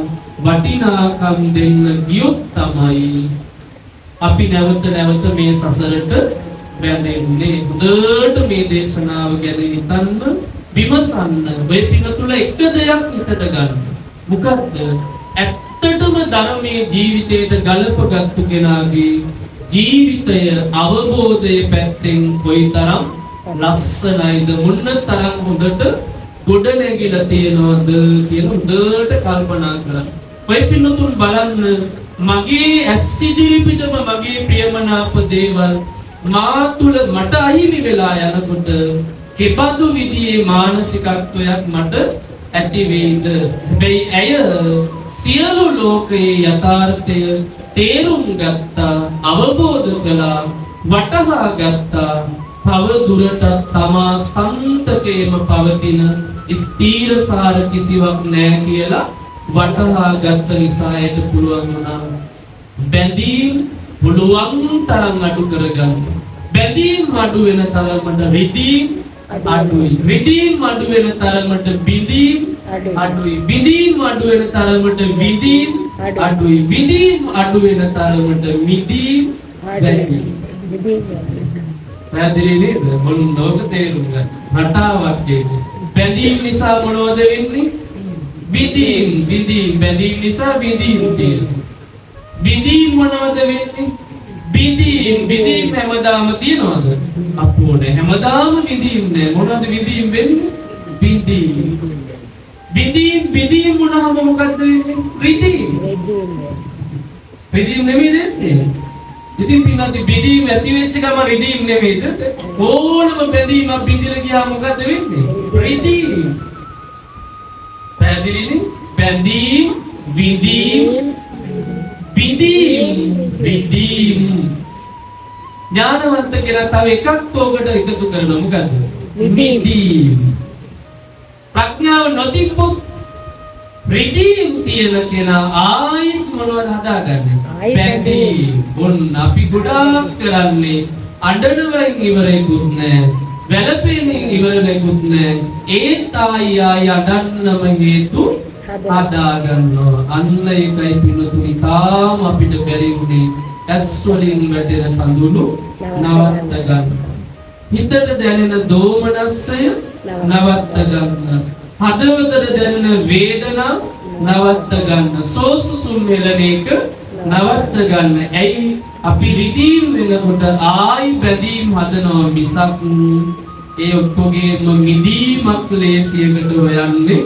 වටිනාකම් දෙන්න ගියොත් තමයි අපි නැවත නැවත මේ සසරට වැටෙන්නේ. හොඳට මේ දේශනාව ගැන හිතන්න, විමසන්න. ඔය පින තුල එක දෙයක් හිතට ගන්න. මොකද්ද? ඇත්තටම ධර්මයේ ජීවිතයට ගලපගත්තු කෙනාගේ ජීවිතය අවබෝධයේ පැත්තෙන් කොයිතරම් ලස්සනයිද, මොනතරම් හොඳට ගොඩ නැගිලා තියෙනවද කියලා හොඳට කල්පනා කරන්න. ඔය පින්නතුන් බලන්න, මගේ ඇස් ඉදිරිපිටම මගේ ප්‍රියමනාප දේවල් මා තුල මට අහිමි වෙලා යනකොට කෙබඳු විදිහේ මානසිකත්වයක් මට ඇති වෙයිද? හැබැයි ඇය සියලු ලෝකයේ යථාර්ථය තේරුම් ගත්තා, අවබෝධ කළා, වටහා ගත්තා. තව දුරටත් තමා සන්තකේම පවතින ස්ථීරසාර කිසිවක් නැහැ කියලා වටහා ගත්ත නිසා ඒට පුළුවන් වුණා බැඳීම් පුළුවන් තරම් අඩු කරගන්න. බැඳීම් අඩු වෙන තරමට රිදීම් අඩුයි. රිදීම් අඩු වෙන තරමට බිඳීම් අඩුයි. බිඳීම් අඩු වෙන තරමට විදීම් අඩුයි. විදීම් අඩු වෙන තරමට මිදීම් වැඩි. පැහැදිලි නේද? මොනෝක තේරුම් ගන්න. රටාවක් ඒක. බැඳීම් නිසා මොනවද වෙන්නේ? විදීම්. බැඳීම් නිසා විදීම් තියෙනවා. විදීම් මොනවද වෙන්නේ? විදීම් හැමදාම තියනවද? අපෝ නෑ. හැමදාම විදීම් නෑ. මොනවද විදීම් වෙන්නේ? විදීම් මොනවාම මොකද්ද වෙන්නේ? රිදීම් නෙමෙයි. ඉතින් පින්නත් බෙදීම ඇති වෙච්ච ගම රිදීම් නෙමෙයිද? ඕනම බෙදීමක් බින්දිර ගියා මොකද වෙන්නේ? රිදීම්. පැහැදිලිනේ? බැඳීම්, විදීම්. ඥානවන්ත කෙනා තව එකක් තෝකට එකතු කරනවා. මොකද්ද? විදීම්. ප්‍රඥාව නොතිබ්බොත් රිදීම් තියෙන කෙනා ආයෙත් මොනවද හදාගන්නේ? බැඳීම්. ඔන්න අපි ගොඩාක් කරන්නේ අඬනවෙන් ඉවරෙකුත් නැහැ, වැළපෙනින් ඉවරෙකුත් නැහැ. ඒත් ආයි අඬන්නම හේතු හදාගන්නවා. අන්න ඒකයි පින්නතුනි තාම අපිට බැරි උනේ ඇස් වලින් වැටෙන කඳුළු නවත්ත ගන්න. හිතට දැනෙන දෝමනස්සය නවත්ත ගන්න. හදවතට දැනෙන වේදනා නවත්ත ගන්න. සෝසුසුම් හෙලන එක නවත්ත ගන්න. ඇයි? අපි රිදීම් වෙනකොට ආයි බැඳීම් හදනවා මිසක් ඒ ඔක්කොගේම මිදීමක් ලේසියකට හොයන්නේ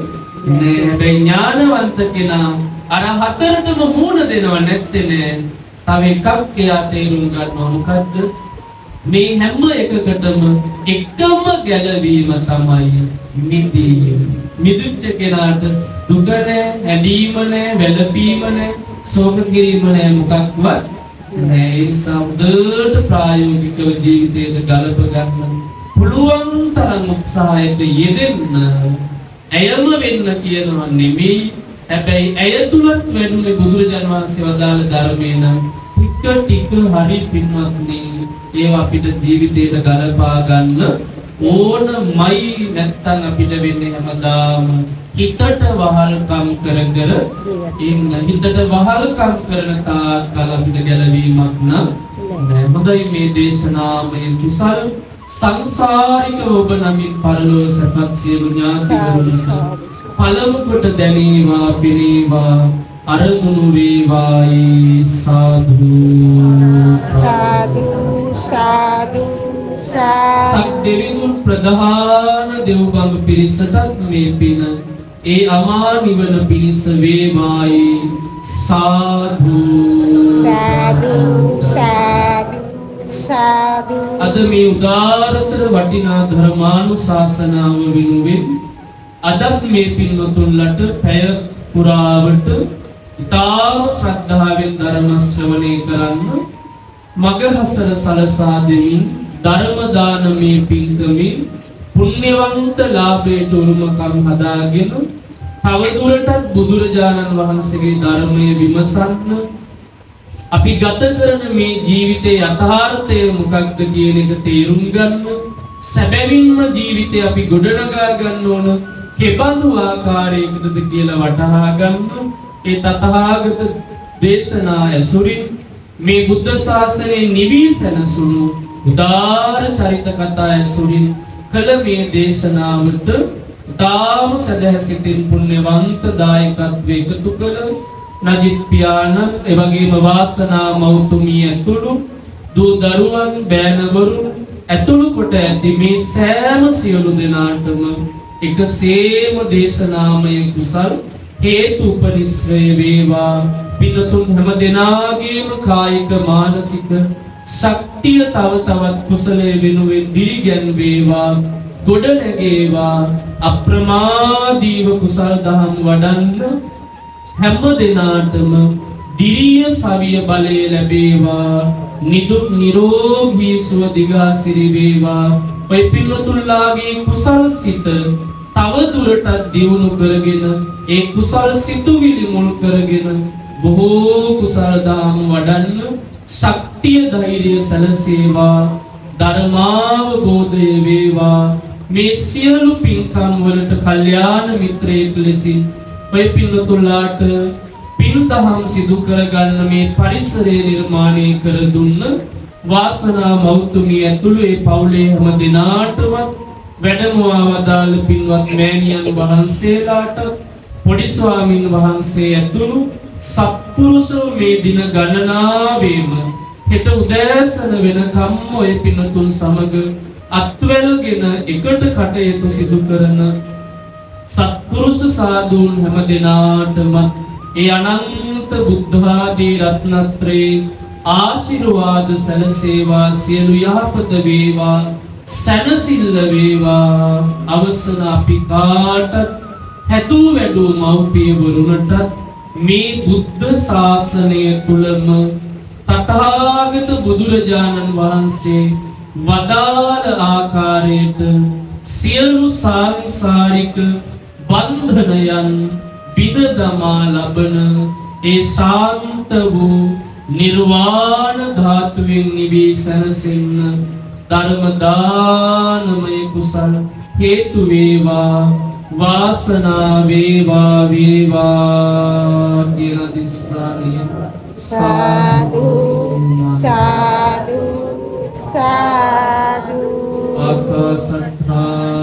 නෑ. හැබැයි ඥානවන්ත කෙනා අර හතරටම මූණ දෙනව නැත්තේ නෑ. තව එකක් එයා තේරුම් ගන්නවා. මොකද්ද? මේ හැම එකකටම එකම ගැළවීම තමයි මිදීම. මිදුච්ච කෙනාට දුක නෑ, ඇඬීම නෑ, වැළපීම නෑ, ශෝක කිරීම නෑ, මොකක්වත් නෑ. ඒ නිසා හොඳට ප්‍රායෝගිකව ජීවිතයට ගලප ගන්න පුළුවන් තරම් උත්සාහයට යෙදෙන්න. ඇයම වෙන්න කියනවා නෙමෙයි. හැබැයි ඇය තුලත් වෙන්නේ බුදුරජාණන් වහන්සේ වදාළ ධර්මේ නම් ටික හරි පින්වත්නි ඒවා අපිට ජීවිතයට ගලපා ගන්න ඕනමයි. නැත්තම් අපිට වෙන්නේ හැමදාම හිතට වහල්කම් කර ඉන්න. හිතට වහල්කම් කරන තාක්කල් අපිට ගැලවීමක් නෑ. හොඳයි මේ දේශනාමය කුසල් සංසාරික ඔබ නමින් පරලෝක සපත් සියලු ඥාතිවරුන්ට පළමු කොට දැනීවා, පිරීවා, අරමුණු වේවායි. සාදු සාදු සාදු සක් දෙවිඳුන් ප්‍රධාන දෙව්බඹ පිරිසටත් මේ පින ඒ අමා නිවන පිණිස වේවායි. සාදු සාදු සාදු සාදු. අද මේ උදාරතර වටිනා ධර්මානුශාසනාව වෙනුවෙන් අදත් මේ පින්වතුන්ලට පැය පුරාවට ඉතාම ශ්‍රද්ධාවෙන් ධර්ම ශ්‍රවණය කරන්න මගහසර සලසා දෙමින් ධර්ම දානමේ පින්කමින් පුණ්‍යවන්ත ලාභයට උරුමකම් හදාගෙන තවදුරටත් බුදුරජාණන් වහන්සේගේ ධර්මයේ විමසන්න, අපි ගත කරන මේ ජීවිතයේ යථාර්ථය මොකක්ද කියන එක තේරුම් ගන්න, සැබවින්ම ජීවිතය අපි ගොඩනගා ගන්න ඕන කෙබඳු ආකාරයකටද කියලා වටහා ගන්න, ඒ තථාගත දේශනා ඇසුරින් මේ බුද්ධ ශාසනයේ නිවී සැනසුණු උදාර චරිත කතා ඇසුරින් කළ මේ දේශනාවට තාම සදහසිතින් පුණ්‍යවන්ත දායකත්වයේ එකතු කළ නජිත් පියාණන්, එවැගේම වාසනා මෞතුමිය ඇතුළු දූ දරුවන් බෑනවරු ඇතුළු කොට ඇති මේ සෑම සියලු දෙනාටම එකසේම දේශනාමය කුසල් හේතු උපනිශ්‍රය වේවා. පින්තුන් හැම දෙනාගේම කායික මානසික ශක්තිය තව තවත් කුසලයේ වෙනුවෙන් දිරිගැන් වේවා, ගොඩ නැගේවා. අප්‍රමාදීව කුසල් දහම් වඩන්න හැම දෙනාටම දිරිය සවිය බලය ලැබේවා. නිදුක් නිරෝගී සුව දිගාසිරි වේවා. ඔය පින්වතුන්ලාගේ කුසල් සිත තව දුරටත් දියුණු කරගෙන ඒ කුසල් සිතුවිලි මුල් කරගෙන බොහෝ කුසල් දාම වඩන්න ශක්තිය ධෛර්යය සැලසේවා. ධර්මාවබෝධය වේවා. මේ සියලු පින්කම් වලට කල්යාණ මිත්‍රයෙක් ලෙසින් ඔය පින්වතුන්ලාට පින් දහම් සිදු කරගන්න මේ පරිසරය නිර්මාණය කර දුන්න වාසනා මෞතුමිය ඇතුළු ඒ පවුලේ හැම දෙනාටම වැඩමවා වදාළ පින්වත් මෑණියන් වහන්සේලාට, පොඩි ස්වාමින් වහන්සේ ඇතුළු සත්පුරුෂෝ මේ දින ගණනාවෙම හෙට උදෑසන වෙනකම් ඔය පින්වතුන් සමග අත්වැල්ගෙන එකට කටයුතු සිදු කරන සත්පුරුෂ සාදුන් හැම දෙනාටම ඒ අනන්ත බුද්ධාදී රත්නත්‍රේ ආශිර්වාද සැලසේවා. සියලු යහපත වේවා, සැනසෙල්ල වේවා. අවසන අපි කාටත් හැදූ වැඩූ මව්පියවරුන්ටත් මේ බුද්ධ ශාසනය තුලම තථාගත බුදුරජාණන් වහන්සේ වදාළ ආකාරයට සියලු සංසාරික බන්ධනයන් බිඳ දමා ලබන ඒ ශාන්ත වූ නිර්වාණ ධාතුවෙන් නිවී සැනසෙන්න ධර්ම දානමය කුසල හේතු වේවා. වාසනා වේවා වේවා කියන දිස්ත්‍රාණය. සාදු සාදු සාදු. ආකාශත්ථා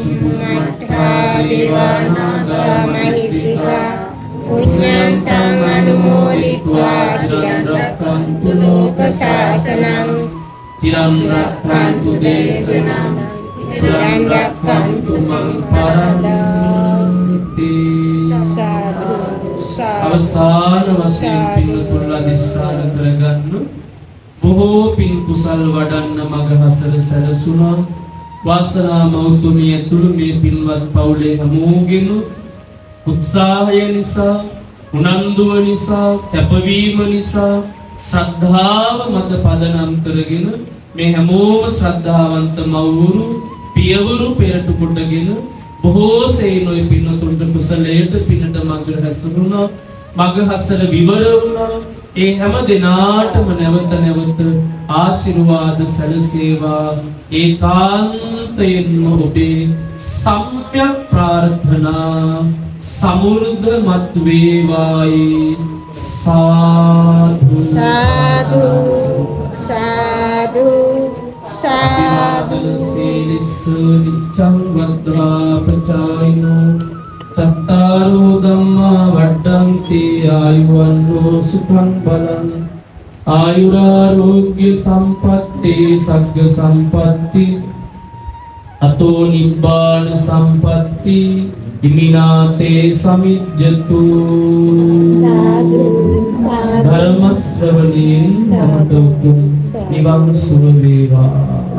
චුම්මත්ථා දේවානාගා මහිත්‍තිකා පුඤ්ඤන්තං අනුමෝදිत्वा චිරන් රක්ඛන්තු ලෝක ශාසනං. චිරන් රක්ඛන්තු දේශනං, චිරන් රක්ඛන්තු මං පරන්ති. සාදු සාදු. අවසාන වශයෙන් පින්තුල්ලා දිස්ත්‍රාණ කරගන්න බොහෝ පින් කුසල් වඩන්න මගහසර සැලසුණා. වාසනා මෞතුමිය ඇතුළු මේ පින්වත් පවුලේ හැමෝගෙම උත්සාහය නිසා, උනන්දුව නිසා, තැපවීම නිසා, ශ්‍රද්ධාව මත පදනම් කරගෙන මේ හැමෝම ශ්‍රද්ධාවන්ත මව්වරු පියවරු පෙරට කොටගෙන බොහෝ සෙයින් ඔය පින්වතුන්ට කුසලයට පිනට මඟ හැසුණා. මගහසර විවර වුණා. ඒ හැම දිනාටම නැවත නැවත ආශිර්වාද සැලසේවා. ඒකාන්තයෙන්ම ඔබේ සම්්‍යක් ප්‍රාර්ථනා සමුර්ධමත් වේවායි. සාදු සාදු සාදු සාදු. සීලිස්ස නිච්ඡං වද්දා පචායිනෝ චත්තාරෝ ධම්මා වඩ්ඩන්ති ආයුවන්නෝ සුඛං බලං ආයුරාරෝග්‍ය සම්පatti සග්ග සම්පatti අතෝ නිබ්බාන සම්පatti ඉමිනාතේ සමිජ්ජතු ධර්ම ශ්‍රවණයෙන් තමට උතුම් නිවන් සුව වේවා.